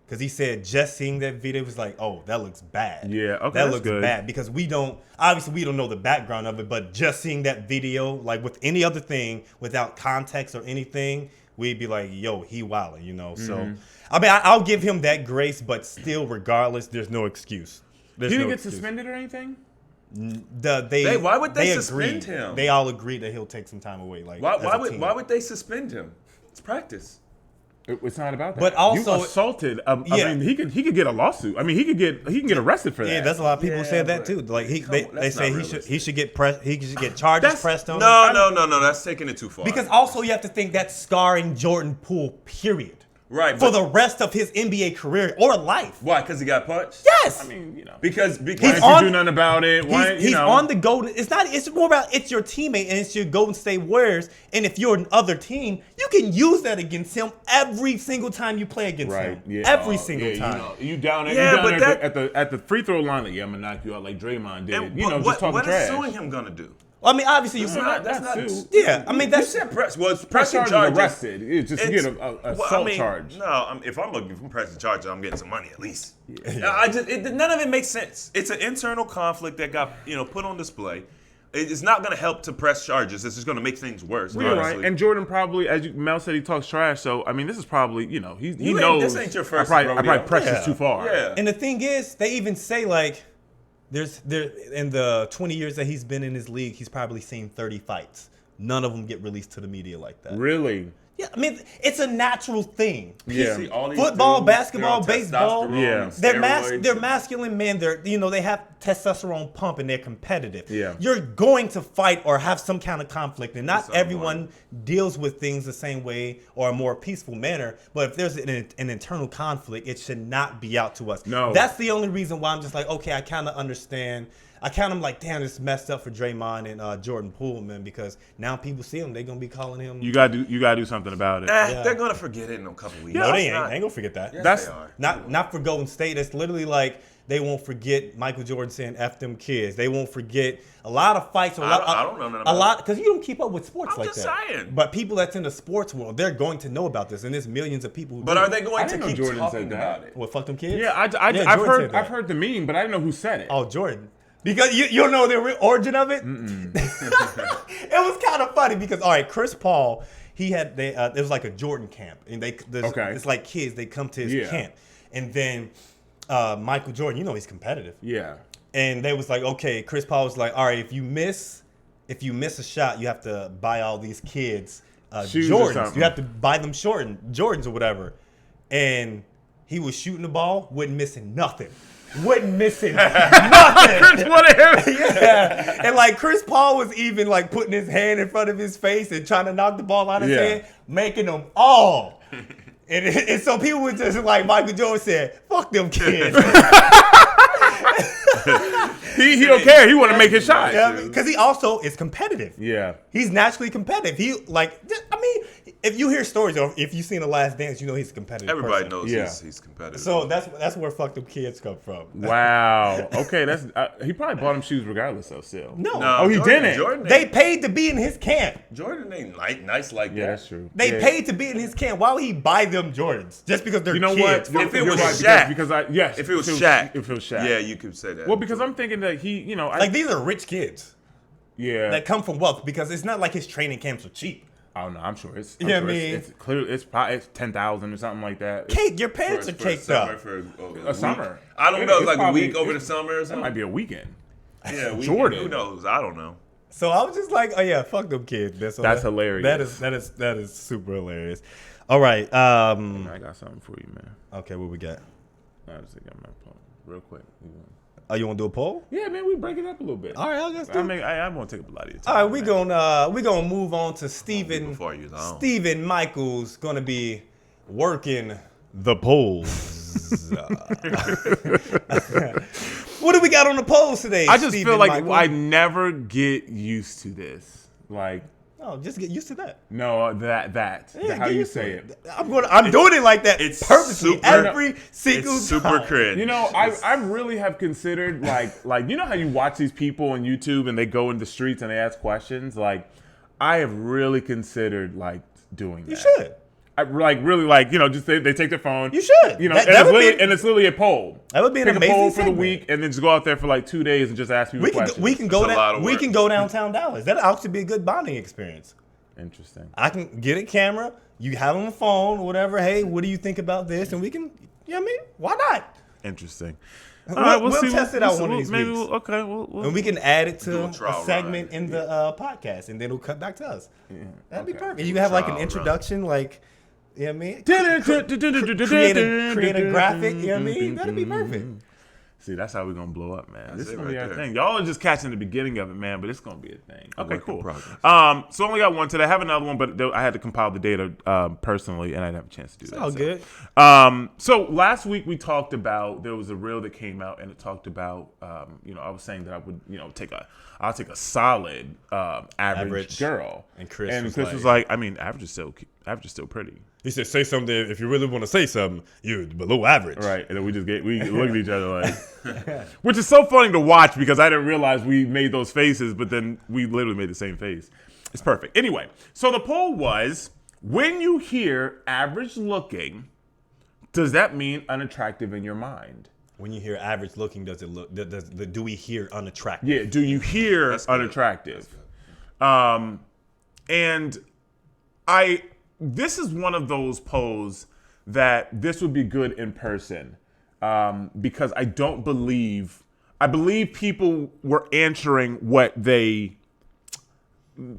because he said just seeing that video was like, oh, that looks bad. Yeah, okay, that that's looks good. bad because we don't know the background of it, but just seeing that video, like with any other thing, without context or anything, we'd be like, yo, he wildin', you know. So, I mean, I'll give him that grace, but still, regardless, there's no excuse. He didn't get suspended or anything? Why would they suspend him? They all agreed that he'll take some time away. Like, why would they suspend him? It's practice. It's not about that. But also, you assaulted. yeah. I mean, he could get a lawsuit. I mean, he can get arrested for that. Yeah, that's a lot of people said that too. Like they say he should get charges pressed on him. No, that's taking it too far. Because also you have to think that's scarring Jordan Poole, period. Right. For the rest of his NBA career or life. Why? Because he got punched? Yes. I mean, you know. Because why didn't you do nothing about it? He's on the golden. It's more about it's your teammate and it's your Golden State Warriors. And if you're another team, you can use that against him every single time you play against him. Yeah. Every single time. You down but at the free throw line, like, yeah, I'm gonna knock you out like Draymond did. Just talking what trash. is suing him gonna do? I mean, obviously you. That's not. Yeah, I mean that's. You said press. Well, it's Press pressing charges charges. arrested. It's just get a assault charge. No, if I'm pressing charges, I'm getting some money at least. Yeah. None of it makes sense. It's an internal conflict that got put on display. It's not going to help to press charges. It's just going to make things worse. You're right. And Jordan probably, as Mel said, he talks trash. So I mean, this is probably he knows. This ain't your first I probably rodeo. pressed this too far. Yeah. And the thing is, they even say like, there in the 20 years that he's been in his league, he's probably seen 30 fights. None of them get released to the media like that. Really? Yeah, I mean, it's a natural thing. Yeah. See, all these Football, dudes, basketball, they're on baseball. testosterone Yeah. and They're steroids. masculine men. They have testosterone pump and they're competitive. Yeah. You're going to fight or have some kind of conflict, and not Something everyone deals with things the same way or a more peaceful manner. But if there's an internal conflict, it should not be out to us. No. That's the only reason why I'm just like, okay, I kind of understand. I kind of like, damn, it's messed up for Draymond and Jordan Poole, man, because now people see him, they're gonna be calling him. You gotta do something about it. They're gonna forget it in a couple weeks. No, they ain't. They ain't gonna forget that. Yes, they are. Not for Golden State. It's literally like they won't forget Michael Jordan saying "F them kids." They won't forget a lot of fights. I don't know nothing a about lot because you don't keep up with sports I'm like just that. saying. But people that's in the sports world, they're going to know about this, and there's millions of people. Who But do. are they going to didn't know keep Jordan talking said that. about it? What, fuck them kids? Yeah, Jordan I've said that. heard the meme, but I didn't know who said it. Oh, Jordan. Because you don't know the real origin of it. It was kind of funny because Chris Paul, it was like a Jordan camp, and it's like kids, they come to his camp, and then Michael Jordan, he's competitive. Yeah. And they was like, okay, Chris Paul was like, all right, if you miss a shot, you have to buy all these kids Shoes or Jordans. something. You have to buy them Jordans or whatever. And he was shooting the ball, wasn't missing nothing. Nothing. Yeah. And like Chris Paul was even like putting his hand in front of his face and trying to knock the ball out of his hand, making them all. And so people were just like Michael Jordan said, fuck them kids. He don't care. He want to make his shot. Yeah, because he also is competitive. Yeah. He's naturally competitive. If you hear stories or if you've seen The Last Dance, you know he's a competitive Everybody person. knows he's competitive. So that's where fuck them kids come from. Wow. Okay, that's he probably bought him shoes regardless though. Still. No. Oh, he didn't. Jordan They paid to be in his camp. Jordan ain't nice like that. Yeah, that's true. They Yeah. paid to be in his camp. Why would he buy them Jordans? Just because they're You know kids? what? If it You're was right, Shaq. because If it was Shaq. If it was Shaq. Yeah, you could say that. Well, because I'm thinking that he, Like these are rich kids yeah. that come from wealth because it's not like his training camps are cheap. I don't know. I'm sure it's. Yeah, sure I mean- it's clear. It's probably 10,000 or something like that. Cake, your pants are caked up. A summer. I don't know, It's like probably- a week over the summer or That something. might be a weekend. Yeah, Jordan. Who knows? I don't know. So I was just like, oh yeah, fuck them kids. That's hilarious. That is super hilarious. All right. I got something for you, man. Okay, what we got? I just think I'm not pulling real quick. Oh, you want to do a poll? Yeah, man, we break it up a little bit. All right, let's do. I won't take up a lot of your time. All right, we gonna move on to Stephen. Before you know. Stephen Michaels gonna be working the polls. What do we got on the polls today? I just Stephen feel like Michaels? I never get used to this. Like, Oh, just get used to that. no, Yeah, how get you used to say it. I'm doing it like that. It's purposely super- every single It's super time. cringe. You know, I really have considered like you know how you watch these people on YouTube and they go in the streets and they ask questions. Like, I have really considered like doing that. You should. just they take their phone. You should. You know, That and, would be- it's literally a poll. That would be an Pick amazing a poll for the segment. week, and then just go out there for like 2 days and just ask people questions. We can go It's a lot down. of We work. can go downtown Dallas. That'll actually be a good bonding experience. Interesting. I can get a camera. You have them on the phone, whatever. Hey, what do you think about this? And we can. You know what I mean? Why not? Interesting. We'll test it out one of these maybe weeks. We'll And we can add it Do to a trial a segment run. in the podcast, and then it'll cut back to us. That'd be okay. perfect. You can have like an Trial run. introduction, like, you know what I mean? Create a graphic, you know what I mean? That'd be perfect. See, that's how we're gonna blow up, man. This is it gonna be right our there. thing. Y'all are just catching the beginning of it, man, but it's gonna be a thing. Okay, work in cool. progress. So I only got one today. I have another one, but I had to compile the data personally, and I didn't have a chance to do that. All so. good. So last week we talked about there was a reel that came out, and it talked about I was saying that I would I'll take a solid average girl, And Chris was was like, I mean, average is still pretty. He said, say something. If you really want to say something, you're below average. Right, and then we look at each other like, which is so funny to watch because I didn't realize we made those faces, but then we literally made the same face. It's perfect. Anyway, so the poll was, when you hear average looking, does that mean unattractive in your mind? When you hear average looking, does it look? Do we hear unattractive? Yeah, do you hear That's good. unattractive? And this is one of those polls that this would be good in person because I believe people were answering what they,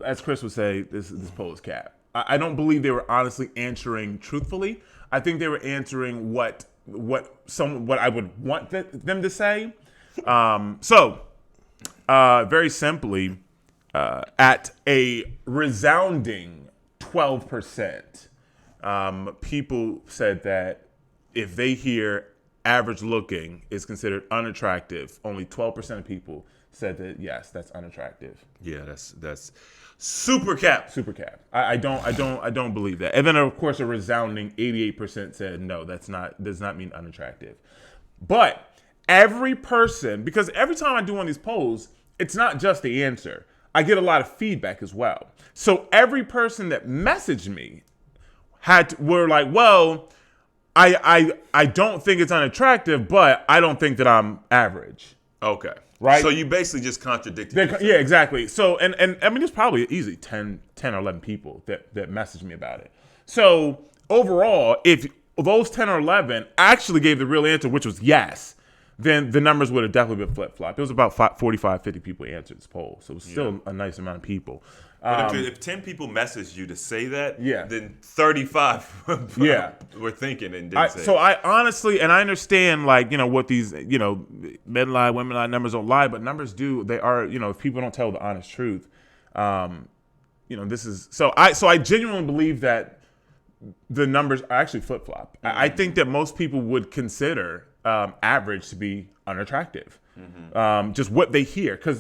as Chris would say, this poll is cap. I don't believe they were honestly answering truthfully. I think they were answering what I would want them to say. Very simply, at a resounding 12%, people said that if they hear average looking is considered unattractive, only 12% of people said that yes, that's unattractive. Yeah, that's super cap. Super cap. I don't believe that. And then of course a resounding 88% said no, does not mean unattractive. But every person, because every time I do one of these polls, it's not just the answer. I get a lot of feedback as well. So every person that messaged me were like, well, I don't think it's unattractive, but I don't think that I'm average. Okay. Right? So you basically just contradicted yourself. Yeah, exactly. So, and I mean, there's probably easily 10 or 11 people that messaged me about it. So overall, if those 10 or 11 actually gave the real answer, which was yes, then the numbers would have definitely been flip-flop. It was about 45, 50 people answered this poll. So it was still a nice amount of people. But if 10 people messaged you to say that, Yeah. then 35 Yeah. were thinking and didn't say So it. I honestly, and I understand, like, what these, men lie, women lie, numbers don't lie, but numbers do. They are, if people don't tell the honest truth, this is, so I genuinely believe that the numbers are actually flip-flop. I think that most people would consider average to be unattractive. Just what they hear, because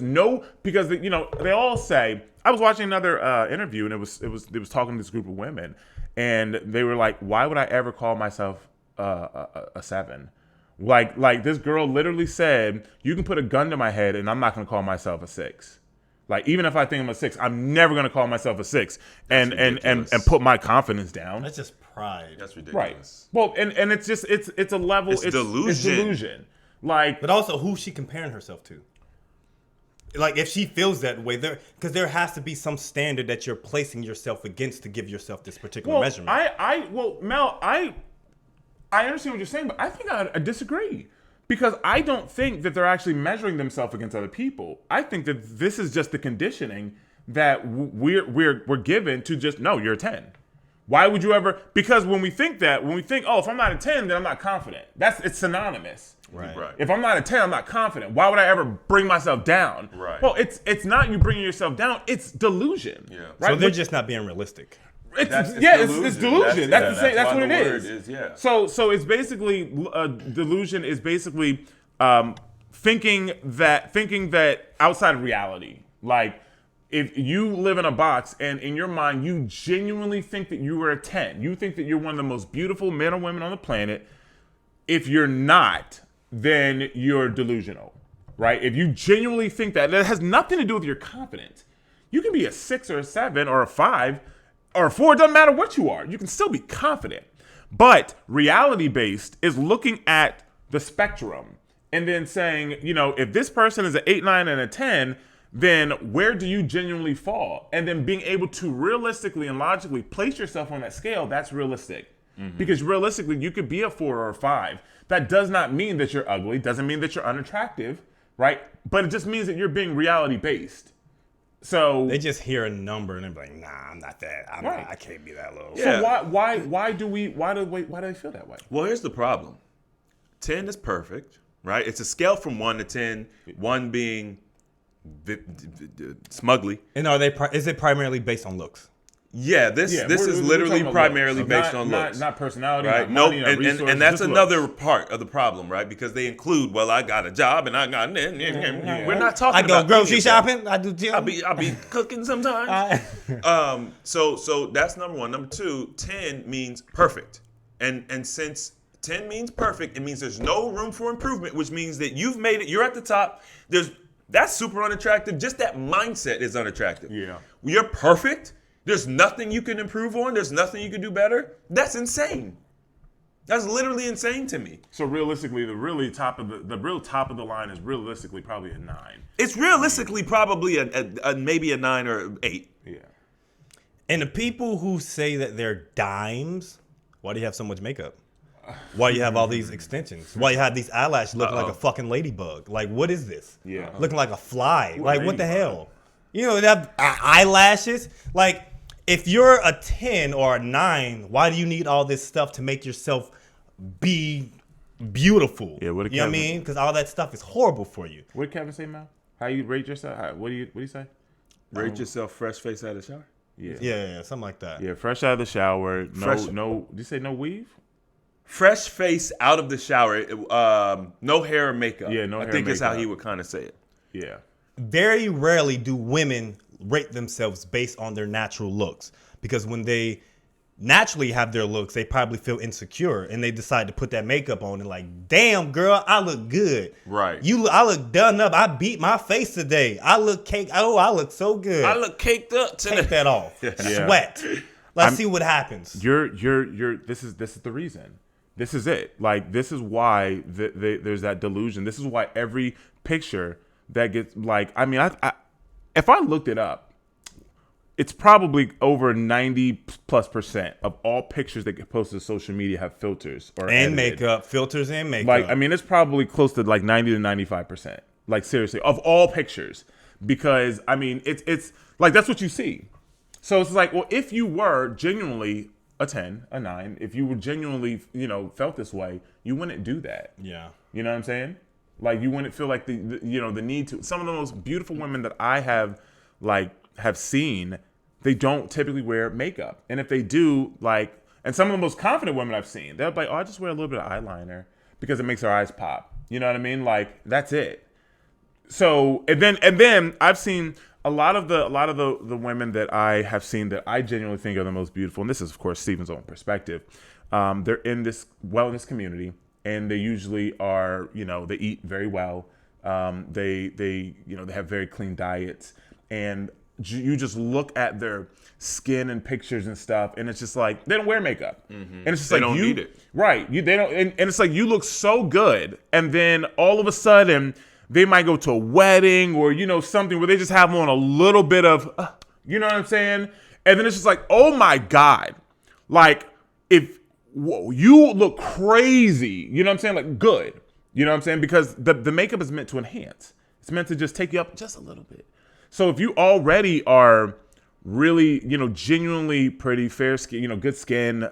they all say. I was watching another interview, and it was talking to this group of women, and they were like, "Why would I ever call myself a 7?" Like this girl literally said, "You can put a gun to my head, and I'm not going to call myself a 6. Like even if I think I'm a 6, I'm never going to call myself a 6 and put my confidence down." That's just pride. That's ridiculous. Right. Well, and it's just it's a level. It's delusion. It's delusion. Like, But also, who's she comparing herself to? Like, if she feels that way, because there has to be some standard that you're placing yourself against to give yourself this particular measurement. Mel, I understand what you're saying, but I think I disagree. Because I don't think that they're actually measuring themselves against other people. I think that this is just the conditioning that we're given to just, no, you're a 10. Why would you ever? Because when we think, oh, if I'm not a 10, then I'm not confident. It's synonymous. Right. If I'm not a 10, I'm not confident. Why would I ever bring myself down? Right. Well, it's not you bringing yourself down. It's delusion. Yeah. Right? So they're just not being realistic. It's delusion. delusion. That's why what it the is. word is, yeah. So it's basically delusion is basically thinking that outside of reality. Like if you live in a box and in your mind you genuinely think that you are a 10, you think that you're one of the most beautiful men or women on the planet. If you're not, then you're delusional, right? If you genuinely think that has nothing to do with your confidence. You can be a 6 or a 7 or a 5. or a 4. It doesn't matter what you are. You can still be confident. But reality-based is looking at the spectrum and then saying, you know, if this person is an 8, 9, and a 10, then where do you genuinely fall? And then being able to realistically and logically place yourself on that scale, that's realistic. Because realistically, you could be a 4 or a 5. That does not mean that you're ugly, doesn't mean that you're unattractive, right? But it just means that you're being reality-based. So They just hear a number and they're like, nah, I'm not that. Right. I can't be that low. Yeah. So why do they feel that way? Well, here's the problem. 10 is perfect, right? It's a scale from 1 to 10, 1 being smugly. And is it primarily based on looks? Yeah, this Yeah, is we're literally talking about primarily looks. based Not- on not- looks. not personality, right? not money, Nope. not resources, And that's just another looks. part of the problem, right? Because they include, well, I got a job and I got. We're not talking. I go about grocery any of that. shopping. I do gym. I be cooking sometimes. So that's number one. Number two, 10 means perfect, and since 10 means perfect, it means there's no room for improvement, which means that you've made it. You're at the top. That's super unattractive. Just that mindset is unattractive. Yeah. You're perfect. There's nothing you can improve on. There's nothing you can do better. That's insane. That's literally insane to me. So realistically, the real top of the line is realistically probably a 9. It's realistically probably a maybe a 9 or 8. Yeah. And the people who say that they're dimes, why do you have so much makeup? Why do you have all these extensions? Why you have these eyelashes looking like a fucking ladybug? Like, what is this? Yeah. Looking like a fly. Like, what the ladybug? hell? You know, they have eyelashes. Like, if you're a 10 or a 9, why do you need all this stuff to make yourself be beautiful? Yeah, what you know what I Kevin- mean? Because all that stuff is horrible for you. What did Kevin say, Mal? How you rate yourself? What do you say? Rate yourself fresh face out of the shower. Yeah, something like that. Yeah, fresh out of the shower. Fresh- No. Did you say no weave? Fresh face out of the shower. No hair or makeup. Yeah, no I hair think or is how makeup. he would kind of say it. Yeah. Very rarely do women rate themselves based on their natural looks, because when they naturally have their looks, they probably feel insecure and they decide to put that makeup on and like, damn girl, I look good. Right. I look done up. I beat my face today. I look cake. Oh, I look so good. I look caked up today. Take that off. Sweat. Let's see what happens. You're. This is the reason. This is it. Like, this is why there's that delusion. This is why every picture that gets, like, I mean, if I looked it up, it's probably over 90+% of all pictures that get posted to social media have filters or And edited. makeup, filters and makeup. Like, I mean, it's probably close to like 90 to 95%. Like, seriously, of all pictures, because I mean, it's like that's what you see. So it's like, well, if you were genuinely a 10, a 9, if you were genuinely, felt this way, you wouldn't do that. Yeah. You know what I'm saying? Like, you wouldn't feel like the need to. Some of the most beautiful women that I have seen, they don't typically wear makeup. And if they do, and some of the most confident women I've seen, they're like, oh, I just wear a little bit of eyeliner because it makes our eyes pop. You know what I mean? Like, that's it. So, and then I've seen a lot of the women that I have seen that I genuinely think are the most beautiful, and this is, of course, Stephen's own perspective. They're in this wellness community, and they usually are, they eat very well. They have very clean diets, and you just look at their skin and pictures and stuff, and it's just like they don't wear makeup, and it's just They like don't need it. right? They don't, and it's like you look so good, and then all of a sudden they might go to a wedding or something where they just have on a little bit of, you know what I'm saying, and then it's just like, oh my God, like you look crazy, you know what I'm saying, like good, you know what I'm saying, because the makeup is meant to enhance. It's meant to just take you up just a little bit. So if you already are really, genuinely pretty, fair skin, good skin,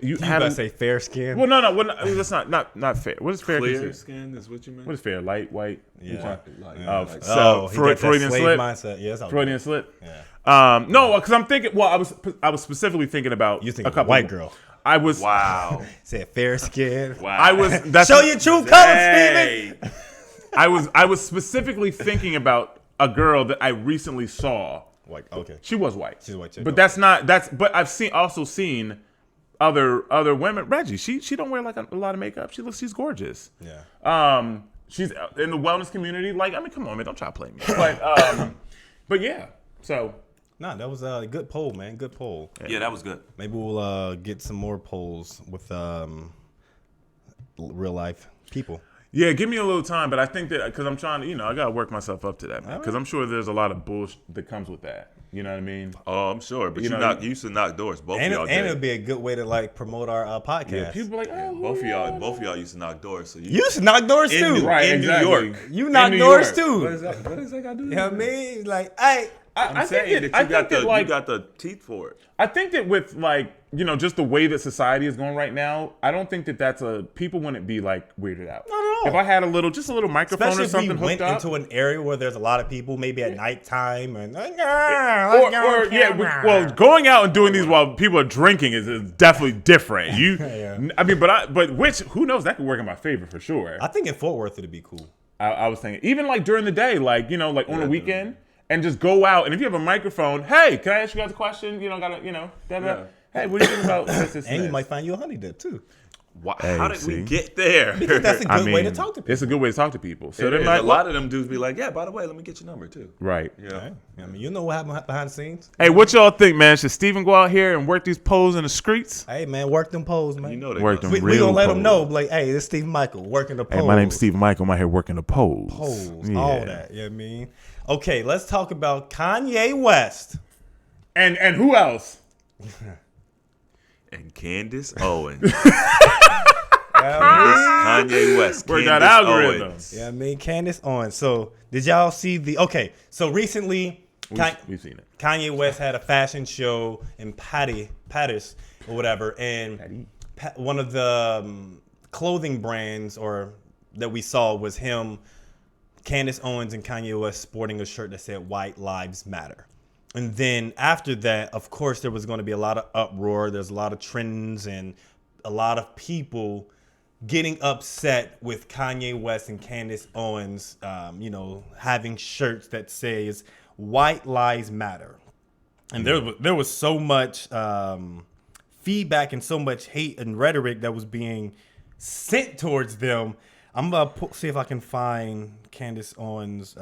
you have to say fair skin. Well, no, that's not fair. What is fair? Clear considered? skin is what you mean? What is fair? Light, white? Yeah. So he got that Freudian slave slip. mindset. Yeah, it's all Freudian good. slip. Yeah. No, because I'm thinking. Well, I was specifically thinking about You think a couple white girl? I was. Wow. Said fair skin. Wow. I was. That's Show your true colors, Steven. Hey. I was specifically thinking about a girl that I recently saw. White. Okay. She was white. She's a white chick. But but I've also seen other women. Reggie, she don't wear like a lot of makeup. She's gorgeous. Yeah. She's in the wellness community. Like, I mean, come on, man, don't try to play me. But yeah. So Nah, that was a good poll, man. Good poll. Yeah, that was good. Maybe we'll get some more polls with real life people. Yeah, give me a little time, but I think that because I'm trying to, I gotta work myself up to that, man. Because I'm sure there's a lot of bullshit that comes with that. You know what I mean? Oh, I'm sure. But you used to knock doors. Both And of y'all and did. it'd be a good way to like promote our podcast. Yeah, people are like, oh, Both of y'all used to knock doors. So You used to knock doors In too. New- right, in exactly. New York. You In knock New doors York. too. What is that got to do? You know what I mean? Like, hey, I'm saying that you got the teeth for it. I think that with like, just the way that society is going right now, I don't think that that's people wouldn't be like weirded out. Not at all. If I had just a little microphone especially or if we something went hooked up. into an area where there's a lot of people, maybe at nighttime, and going out and doing these while people are drinking is definitely different. Yeah. I mean, but who knows? That could work in my favor for sure. I think in Fort Worth it'd be cool. I was thinking, even like during the day, like on the weekend, and just go out. And if you have a microphone, hey, can I ask you guys a question? Hey, what do you think about this? And you might find you a honey dip too. How did see? we get there? Because that's a good way to talk to people. It's a good way to talk to people. So A lot of them dudes be like, yeah, by the way, let me get your number too. right. Yeah. Right? I mean, you know what happened behind the scenes. Hey, what y'all think, man? Should Steven go out here and work these poles in the streets? Hey, man, work them poles, man. You know they Work gonna- them we gonna let them poles. know, like, hey, this is Steve Michael working the poles. Hey, my name's Steven Michael. I'm out here working the poles. Poles, Yeah. all that. You know what I mean? Okay, let's talk about Kanye West. And who else? And Candace Owens. Yeah, Kanye West. Work that Candace algorithm. Owens. I mean, Candace Owens. So, did y'all see so recently, We've seen it. Kanye West had a fashion show in Paris or whatever, and one of the clothing brands that we saw was him, Candace Owens, and Kanye West sporting a shirt that said "White Lives Matter." And then after that, of course, there was going to be a lot of uproar. There's a lot of trends and a lot of people getting upset with Kanye West and Candace Owens, having shirts that says "White Lives Matter," and there was so much feedback and so much hate and rhetoric that was being sent towards them. I'm gonna see if I can find Candace Owens'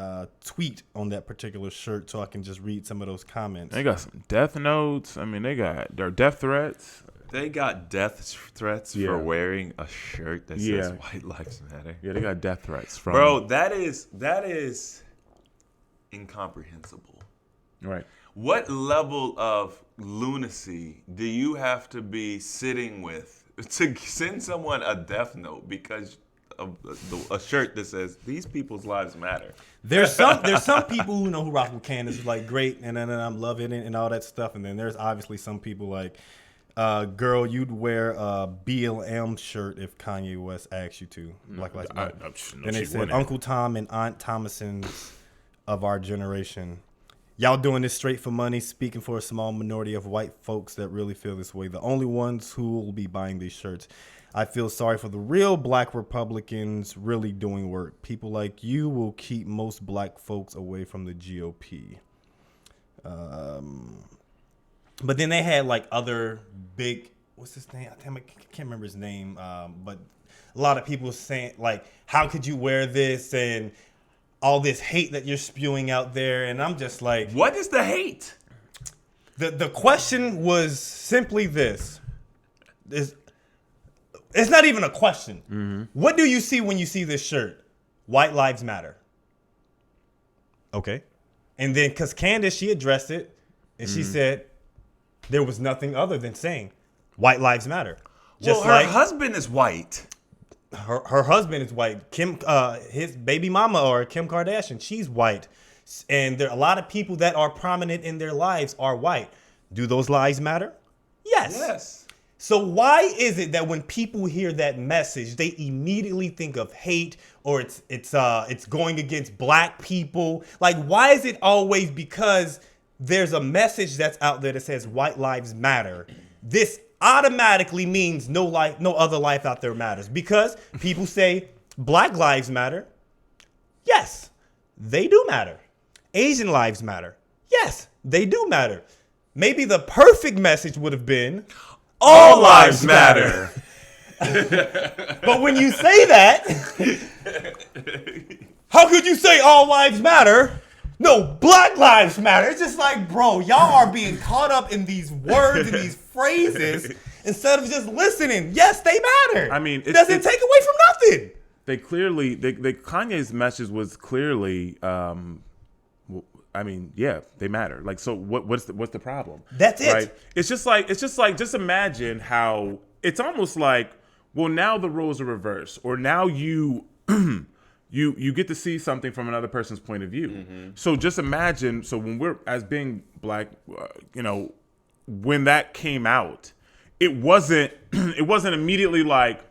tweet on that particular shirt so I can just read some of those comments. They got some death notes. I mean, their death threats. They got death threats Yeah. for wearing a shirt that says "White Lives Matter." Yeah, they got death threats from. Bro, that is incomprehensible. Right. What level of lunacy do you have to be sitting with to send someone a death note because of a shirt that says "These people's lives matter"? There's some people who rock with Candace like great and then I'm loving it and all that stuff, and then there's obviously some people like, girl, you'd wear a BLM shirt if Kanye West asked you to. Black Lives Matter. Then they said Uncle Tom and Aunt Thomasons of our generation. Y'all doing this straight for money, speaking for a small minority of white folks that really feel this way. The only ones who will be buying these shirts. I feel sorry for the real black Republicans really doing work. People like you will keep most black folks away from the GOP. But then they had like other big, what's his name? I can't remember his name. But a lot of people saying like, how could you wear this and all this hate that you're spewing out there? And I'm just like, What is the hate? the question was simply this. It's not even a question. Mm-hmm. What do you see when you see this shirt? White Lives Matter. Okay. And then, because Candace, she addressed it, and she said there was nothing other than saying White Lives Matter. Well, her husband is white. Her husband is white. His baby mama or Kim Kardashian, she's white. And there are a lot of people that are prominent in their lives are white. Do those lives matter? Yes. Yes. So why is it that when people hear that message, they immediately think of hate or it's going against black people? Like, why is it always because there's a message that's out there that says white lives matter? This automatically means no other life out there matters, because people say black lives matter. Yes, they do matter. Asian lives matter. Yes, they do matter. Maybe the perfect message would have been all lives matter. But when you say that, how could you say all lives matter No, Black Lives Matter. It's just like, bro, y'all are being caught up in these words and these phrases instead of just listening. Yes, they matter. I mean, it doesn't take away from nothing. They clearly, Kanye's message was clearly, I mean, yeah, they matter. Like, so what's the problem? That's it. Right? It's just like, just imagine how it's almost like, well, now the roles are reversed, or now you get to see something from another person's point of view. Mm-hmm. So just imagine, so when we're, as being black, when that came out, it wasn't immediately like,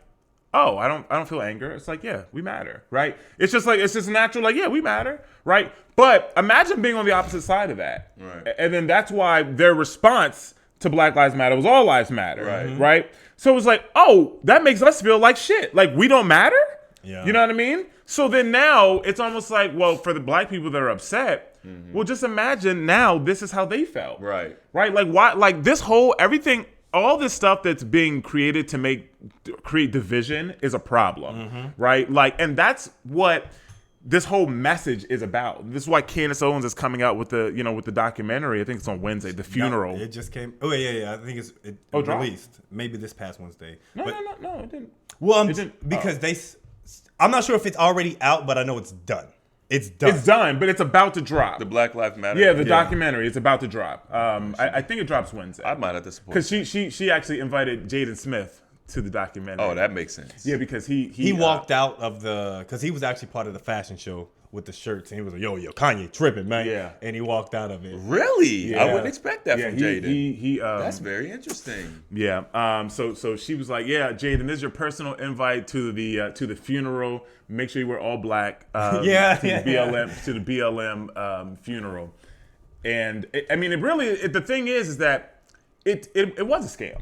oh, I don't feel anger. It's like, yeah, we matter, right? It's just natural, like, yeah, we matter, right? But imagine being on the opposite side of that. Right. And then that's why their response to Black Lives Matter was All Lives Matter, right? So it was like, oh, that makes us feel like shit. Like, we don't matter? Yeah. You know what I mean? So then now it's almost like, well, for the black people that are upset, well, just imagine now this is how they felt. Right. Right? Like, why? Like, this whole, everything, all this stuff that's being created to create division is a problem, right? Like, and that's what this whole message is about. This is why Candace Owens is coming out with the documentary. I think it's on Wednesday, The Funeral. No, it just came. Oh yeah. I think it released maybe this past Wednesday. No, it didn't. Well, it didn't. Because I'm not sure if it's already out, but I know it's done. It's done. It's done, but it's about to drop. The Black Lives Matter. Yeah, the documentary. It's about to drop. I think it drops Wednesday. I might have to support. Because she actually invited Jaden Smith to the documentary. Oh, that makes sense. Yeah, because he walked out of because he was actually part of the fashion show with the shirts, and he was like, yo, Kanye tripping, man. Yeah. And he walked out of it. Really? Yeah. I wouldn't expect that from Jaden. He That's very interesting. Yeah. So she was like, yeah, Jaden, this is your personal invite to the funeral. Make sure you wear all black. To the BLM funeral. And the thing is that it was a scam.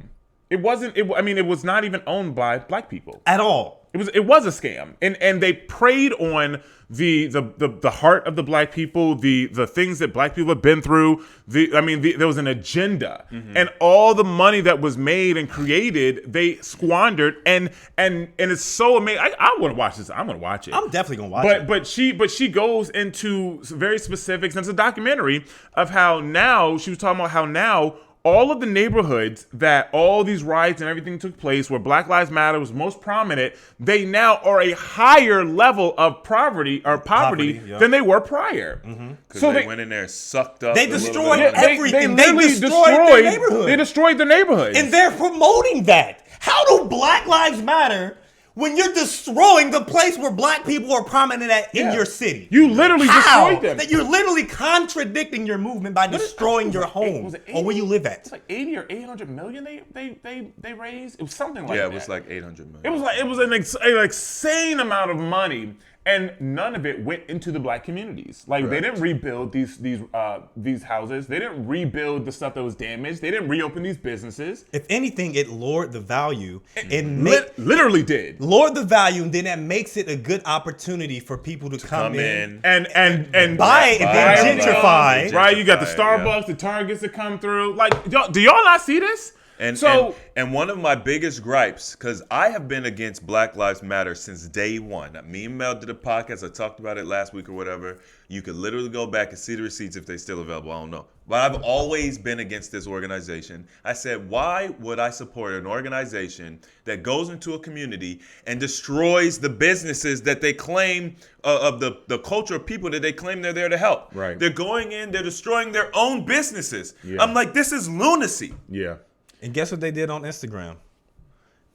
It wasn't. It was not even owned by black people At all. It was a scam, and they preyed on the heart of the black people, the things that black people have been through. There was an agenda, and all the money that was made and created, they squandered, and it's so amazing. I want to watch this. I'm gonna watch it. I'm definitely gonna watch it. But she goes into very specifics, and it's a documentary of how now she was talking about how now all of the neighborhoods that all these riots and everything took place, where Black Lives Matter was most prominent, they now are a higher level of poverty than they were prior. Because they went in there and sucked up. They destroyed everything. They destroyed their neighborhood. They destroyed their neighborhoods. And they're promoting that. How do Black Lives matter when you're destroying the place where black people are prominent in your city? You literally destroyed them. That you're literally contradicting your movement by destroying your home or where you live at. It's like 80 or 800 million they raised. It was something like that. Yeah, it was like 800 million. It was an insane amount of money, and none of it went into the black communities. Like, they didn't rebuild these houses. They didn't rebuild the stuff that was damaged. They didn't reopen these businesses. If anything, it lowered the value. Literally did. Lowered the value, and then that makes it a good oppority for people to come in and buy it and then gentrify. Right? You got the Starbucks, the Targets that come through. Like, do y'all not see this? And one of my biggest gripes, because I have been against Black Lives Matter since day one. Me and Mel did a podcast. I talked about it last week or whatever. You could literally go back and see the receipts if they're still available. I don't know. But I've always been against this organization. I said, why would I support an organization that goes into a community and destroys the businesses that they claim, of the culture of people that they claim they're there to help? Right. They're going in, they're destroying their own businesses. Yeah. I'm like, this is lunacy. Yeah. And guess what they did on Instagram?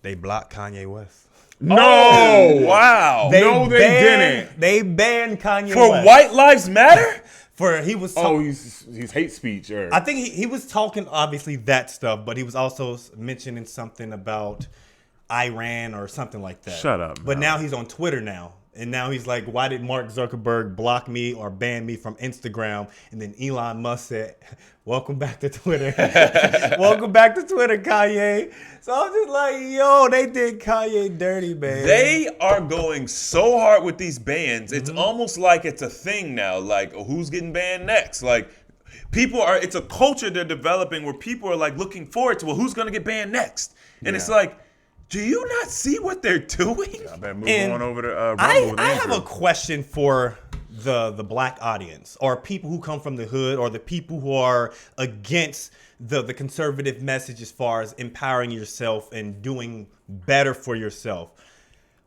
They blocked Kanye West. No! Oh, wow. They didn't. They banned Kanye For West. White Lives Matter? He was he's hate speech. I think he was talking, obviously, that stuff, but he was also mentioning something about Iran or something like that. Shut up. But now he's on Twitter now. And now he's like, why did Mark Zuckerberg block me or ban me from Instagram? And then Elon Musk said, welcome back to Twitter. Welcome back to Twitter, Kanye. So I'm just like, yo, they did Kanye dirty, man. They are going so hard with these bans. It's almost like it's a thing now. Like, who's getting banned next? Like, it's a culture they're developing where people are like looking forward to, well, who's going to get banned next? And it's like, do you not see what they're doing? I better move on over to Rumble. I have a question for the black audience, or people who come from the hood, or the people who are against the conservative message as far as empowering yourself and doing better for yourself.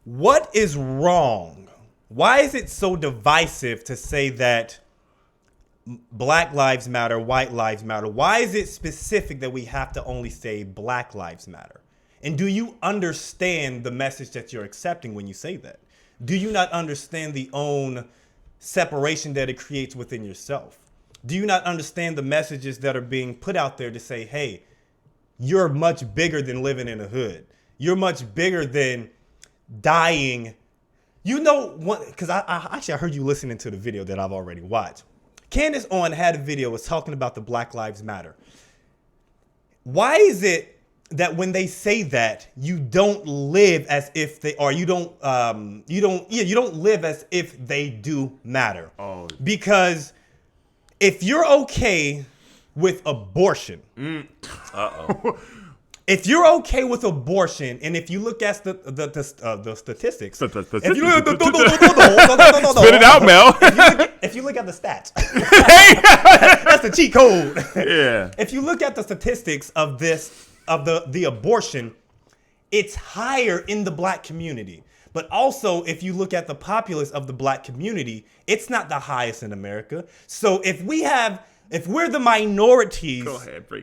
What is wrong? Why is it so divisive to say that Black Lives Matter, White Lives Matter? Why is it specific that we have to only say Black Lives Matter? And do you understand the message that you're accepting when you say that? Do you not understand the own separation that it creates within yourself? Do you not understand the messages that are being put out there to say, hey, you're much bigger than living in a hood. You're much bigger than dying. You know what? Because I heard you listening to the video that I've already watched. Candace Owens had a video was talking about the Black Lives Matter. Why is it that when they say that, you don't live as if they are, you don't live as if they do matter? Oh. Because if you're okay with abortion, if you're okay with abortion, and if you look at the statistics, if you look, Spit it out, Mel. if you look at the stats, that's the cheat code. Yeah. If you look at the statistics of this, of the abortion, it's higher in the black community. But also, if you look at the populace of the black community, it's not the highest in America. So if we're the minorities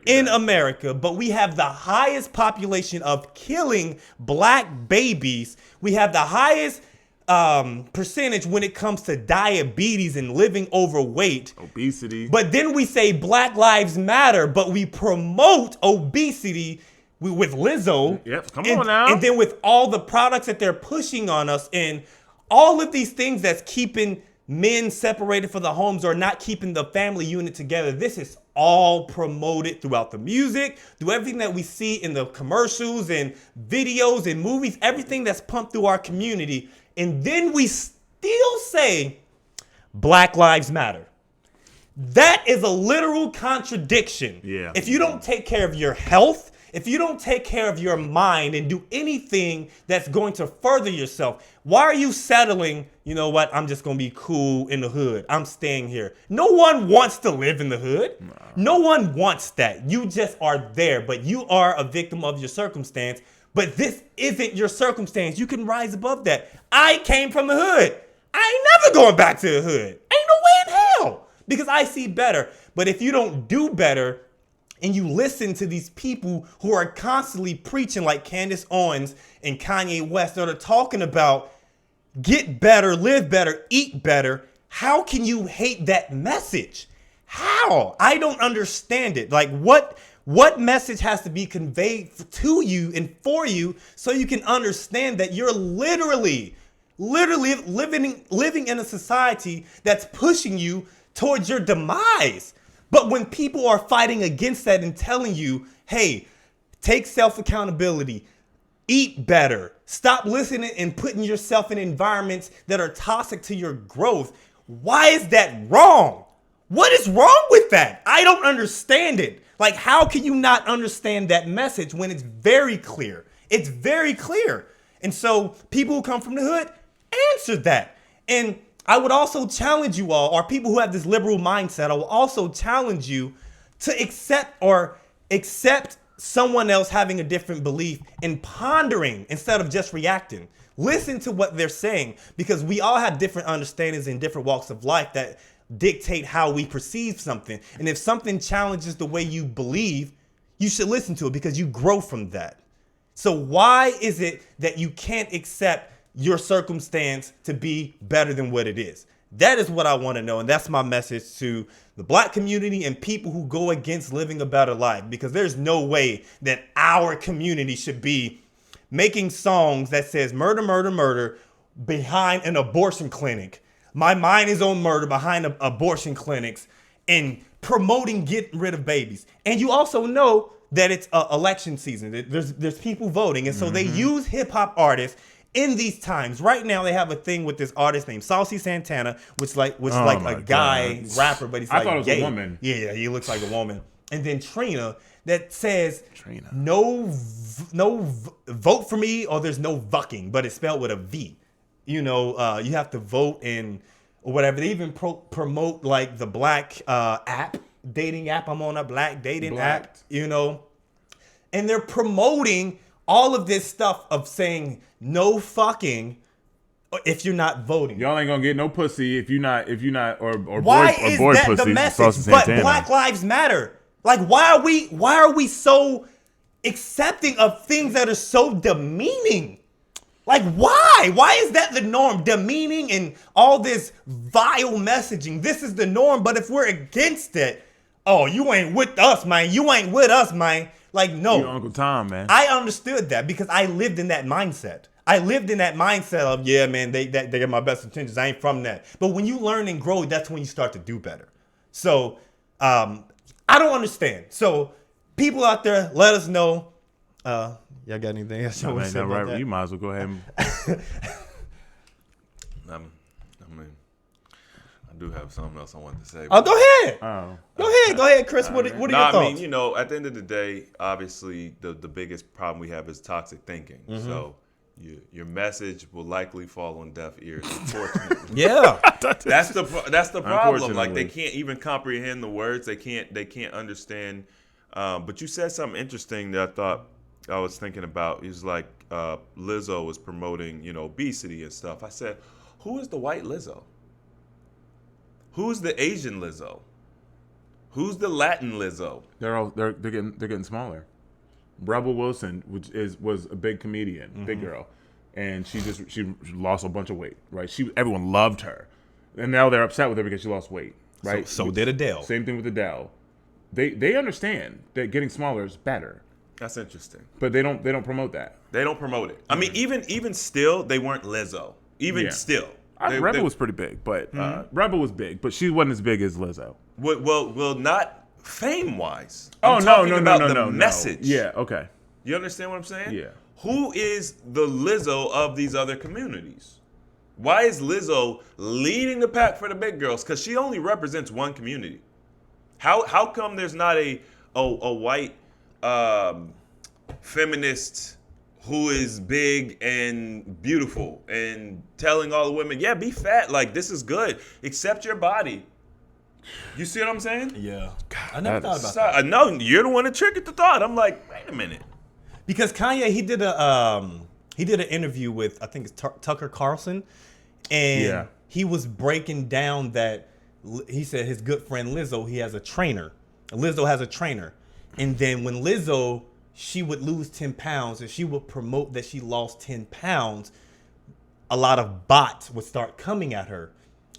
in America, but we have the highest population of killing black babies, we have the highest percentage when it comes to diabetes and living overweight, obesity. But then we say Black Lives Matter, but we promote obesity with Lizzo. Yep, come on now. And then with all the products that they're pushing on us and all of these things that's keeping men separated from the homes or not keeping the family unit together. This is all promoted throughout the music, through everything that we see in the commercials and videos and movies, everything that's pumped through our community. And then we still say Black Lives Matter. That is a literal contradiction. Yeah. If you don't take care of your health, if you don't take care of your mind and do anything that's going to further yourself, why are you settling, you know what, I'm just going to be cool in the hood. I'm staying here. No one wants to live in the hood. No one wants that. You just are there, but you are a victim of your circumstance. But this isn't your circumstance. You can rise above that. I came from the hood. I ain't never going back to the hood. Ain't no way in hell, because I see better. But if you don't do better, and you listen to these people who are constantly preaching like Candace Owens and Kanye West that are talking about get better, live better, eat better, how can you hate that message? How? I don't understand it. Like what message has to be conveyed to you and for you so you can understand that you're literally living in a society that's pushing you towards your demise. But when people are fighting against that and telling you, hey, take self-accountability, eat better, stop listening and putting yourself in environments that are toxic to your growth, why is that wrong? What is wrong with that? I don't understand it. Like, how can you not understand that message when it's very clear? It's very clear. And so people who come from the hood answer that. And I would also challenge you all, or people who have this liberal mindset, I will also challenge you to accept someone else having a different belief and pondering instead of just reacting. Listen to what they're saying, because we all have different understandings in different walks of life that dictate how we perceive something. And if something challenges the way you believe, you should listen to it because you grow from that. So why is it that you can't accept your circumstance to be better than what it is? That is what I want to know. And that's my message to the black community and people who go against living a better life, because there's no way that our community should be making songs that says murder, murder, murder behind an abortion clinic. My mind is on murder behind abortion clinics and promoting getting rid of babies. And you also know that it's election season. There's people voting. And so they use hip hop artists in these times. Right now, they have a thing with this artist named Saucy Santana, which like a guy rapper, but he's like, I thought it was gay. A woman. Yeah, he looks like a woman. And then Trina that says no vote for me, or there's no vucking, but it's spelled with a V. You know, you have to vote and or whatever. They even promote like the black dating app. I'm on a black dating app, you know, and they're promoting all of this stuff of saying no fucking if you're not voting. Y'all ain't gonna get no pussy if you're not or Why boy, is or boy that pussy. the message? But Black Lives Matter. Like, why are we so accepting of things that are so demeaning? Like, why? Why is that the norm? Demeaning and all this vile messaging. This is the norm. But if we're against it, oh, you ain't with us, man. You ain't with us, man. Like, no. You're Uncle Tom, man. I understood that because I lived in that mindset. I lived in that mindset of, yeah, man, they get my best intentions. I ain't from that. But when you learn and grow, that's when you start to do better. So I don't understand. So people out there, let us know. Y'all got anything else you want to say about that? You might as well go ahead and... I mean, I do have something else I wanted to say. Oh, go ahead. Oh. Go ahead, Chris. What are your thoughts? I mean, you know, at the end of the day, obviously, the biggest problem we have is toxic thinking. Mm-hmm. So your message will likely fall on deaf ears, unfortunately. Yeah. That's the problem. Like, they Unfortunately. can't even comprehend the words. They can't understand. But you said something interesting that I thought I was thinking about. It was like Lizzo was promoting, you know, obesity and stuff. I said, who is the white Lizzo? Who's the Asian Lizzo? Who's the Latin Lizzo? They're getting smaller. Rebel Wilson, was a big comedian, big girl, and she lost a bunch of weight. Right? Everyone loved her, and now they're upset with her because she lost weight. Right? So did Adele. Same thing with Adele. They understand that getting smaller is better, That's interesting. but they don't promote that. They don't promote it. I mean, even still, they weren't Lizzo. Even Yeah. still. Rebel was pretty big, but Rebel was big, but she wasn't as big as Lizzo. Well, not fame-wise. Oh, I'm no, talking no, about no, the no, no. message. Yeah, okay. You understand what I'm saying? Yeah. Who is the Lizzo of these other communities? Why is Lizzo leading the pack for the big girls? Because she only represents one community. How come there's not a white feminist who is big and beautiful and telling all the women, yeah, be fat. Like, this is good. Accept your body. You see what I'm saying? Yeah. I never thought about that. I know you're the one that triggered the thought. I'm like, wait a minute. Because Kanye, he did an interview with, I think it's Tucker Carlson, and he was breaking down that he said his good friend Lizzo, he has a trainer. Lizzo has a trainer, and then when Lizzo, she would lose 10 pounds, and she would promote that she lost 10 pounds, a lot of bots would start coming at her.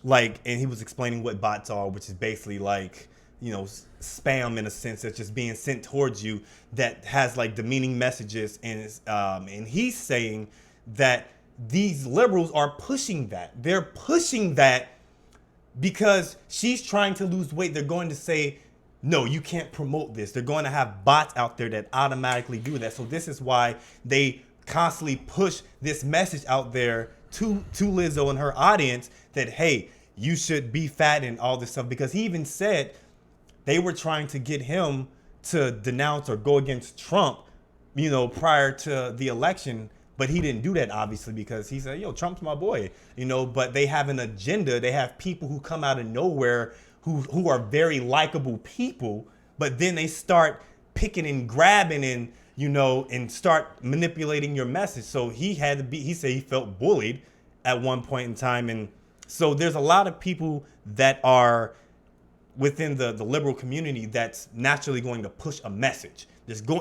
Like, and he was explaining what bots are, which is basically like, you know, spam in a sense that's just being sent towards you that has like demeaning messages. And he's saying that these liberals are pushing that. They're pushing that because she's trying to lose weight. They're going to say, no, you can't promote this. They're going to have bots out there that automatically do that. So this is why they constantly push this message out there to Lizzo and her audience that, hey, you should be fat and all this stuff. Because he even said they were trying to get him to denounce or go against Trump, you know, prior to the election. But he didn't do that, obviously, because he said, yo, Trump's my boy, you know, but they have an agenda. They have people who come out of nowhere who are very likable people, but then they start picking and grabbing and, you know, and start manipulating your message. So he said he felt bullied at one point in time. And so there's a lot of people that are within the liberal community that's naturally going to push a message.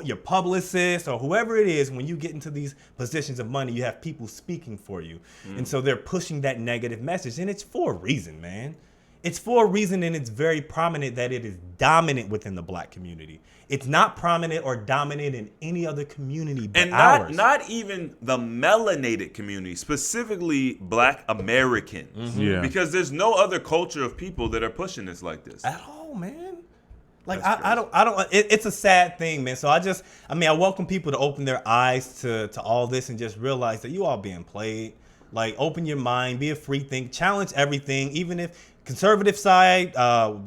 Your publicist or whoever it is, when you get into these positions of money, you have people speaking for you. And so they're pushing that negative message. And it's for a reason, man. It's for a reason, and it's very prominent that it is dominant within the black community. It's not prominent or dominant in any other community but ours. Not even the melanated community, specifically Black Americans. Yeah. Because there's no other culture of people that are pushing this like this. At all, man. Like, I don't. It's a sad thing, man. So I welcome people to open their eyes to all this and just realize that you all being played. Like, open your mind, be a free think, challenge everything, even if conservative side,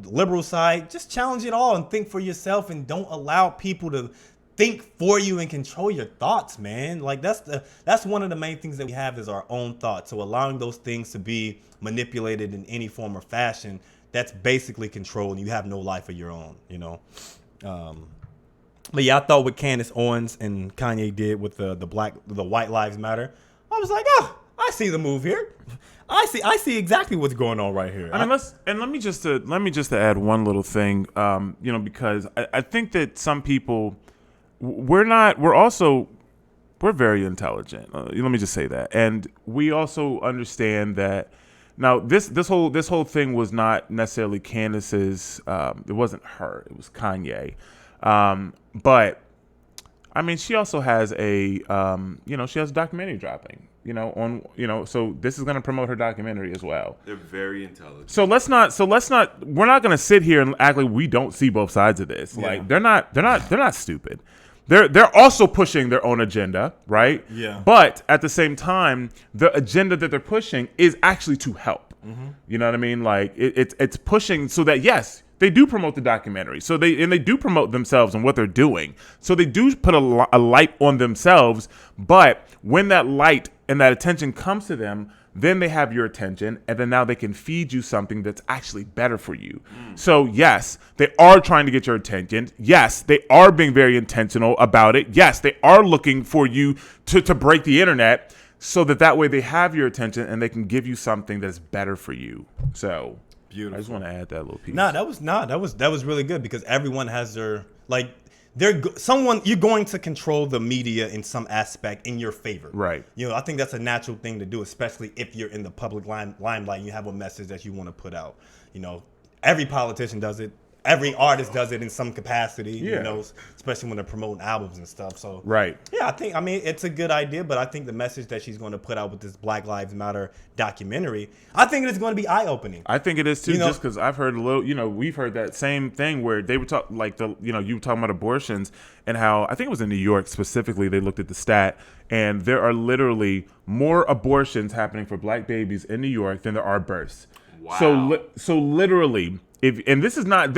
liberal side, just challenge it all and think for yourself and don't allow people to think for you and control your thoughts, man. Like that's one of the main things that we have is our own thoughts. So allowing those things to be manipulated in any form or fashion, that's basically control, and you have no life of your own, you know. But yeah, I thought what Candace Owens and Kanye did with the White Lives Matter, I was like, oh, I see the move here. I see exactly what's going on right here. I mean, let me just add one little thing, you know, because I think that some people, we're very intelligent. Let me just say that, and we also understand that. Now, this whole thing was not necessarily Candace's. It wasn't her. It was Kanye. But I mean, she also has she has a documentary dropping. So this is going to promote her documentary as well. They're very intelligent. So let's not. We're not going to sit here and act like we don't see both sides of this. Yeah. Like they're not stupid. They're also pushing their own agenda, right? Yeah. But at the same time, the agenda that they're pushing is actually to help. Mm-hmm. You know what I mean? Like it's pushing so that yes, they do promote the documentary. So they do promote themselves and what they're doing. So they do put a light on themselves. But when that light and that attention comes to them, then they have your attention, and then now they can feed you something that's actually better for you. So yes, they are trying to get your attention. Yes, they are being very intentional about it. Yes, they are looking for you to break the internet so that way they have your attention and they can give you something that's better for you. So beautiful. I just want to add that little piece. That was really good, because everyone has their you're going to control the media in some aspect in your favor. Right. You know, I think that's a natural thing to do, especially if you're in the public limelight and you have a message that you want to put out. You know, every politician does it. Every artist does it in some capacity, Yeah. you know, especially when they're promoting albums and stuff. So, Right. yeah, I mean, it's a good idea, but I think the message that she's going to put out with this Black Lives Matter documentary, I think it's going to be eye-opening. I think it is too, You know, just because I've heard we've heard that same thing where they were talking, you were talking about abortions and how, I think it was in New York specifically, they looked at the stat, and there are literally more abortions happening for black babies in New York than there are births. Wow. So literally, and this is not,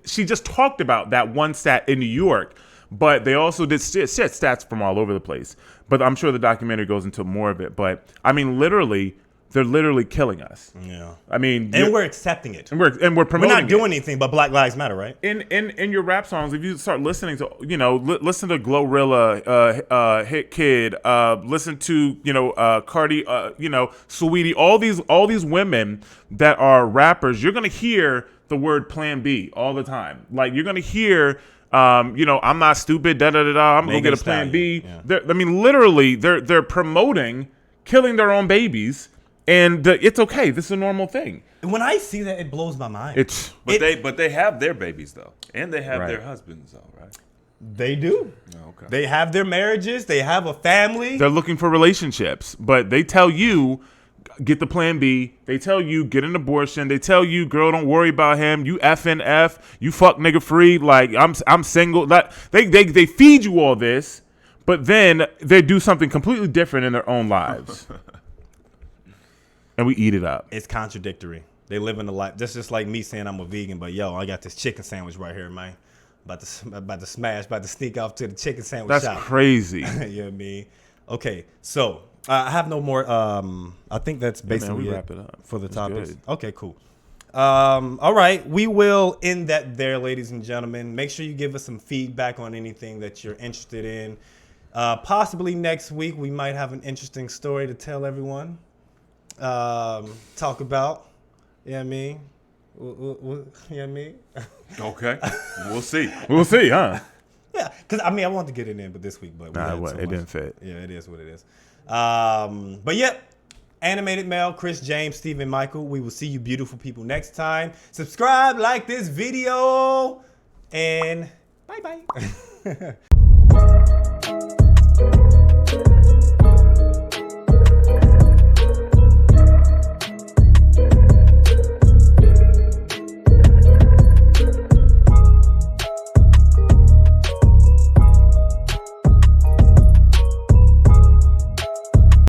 she just talked about that one stat in New York, but they also did stats from all over the place. But I'm sure the documentary goes into more of it. But I mean, literally, they're literally killing us. Yeah. I mean, And we're accepting it. and we're promoting. We're not doing it. anything but Black Lives Matter, right? In your rap songs, if you start listening to, listen to Glorilla, Hit Kid, listen to, Cardi, Saweetie, all these women that are rappers, you're gonna hear the word Plan B all the time. Like you're gonna hear, I'm not stupid, da da da da. I'm gonna get a Plan B. Yeah. Literally, they're promoting killing their own babies, and it's okay. This is a normal thing. When I see that, it blows my mind. But they have their babies though, and they have their husbands though, right? They do. Oh, okay. They have their marriages. They have a family. They're looking for relationships, but they tell you, get the Plan B. They tell you, get an abortion. They tell you, girl, don't worry about him. You F, you fuck nigga free. Like I'm single. They feed you all this, but then they do something completely different in their own lives, and we eat it up. It's contradictory. They live in a life. That's just like me saying I'm a vegan, but yo, I got this chicken sandwich right here, man. About to sneak off to the chicken sandwich shop. That's crazy. You know what I mean? Okay, so I have no more. I think that's basically we it wrap it up. for the That's topics. good. Okay, cool. All right, we will end that there, ladies and gentlemen. Make sure you give us some feedback on anything that you're interested in. Possibly next week we might have an interesting story to tell everyone. Talk about. You know what I mean? You know what I mean? Okay, we'll see. We'll see, huh? Yeah, because I mean, I wanted to get it in, but this week, but It didn't fit. Yeah, it is what it is. But yep, Animated Male, Chris James, Stephen Michael. We will see you beautiful people next time. Subscribe, like this video, and bye-bye.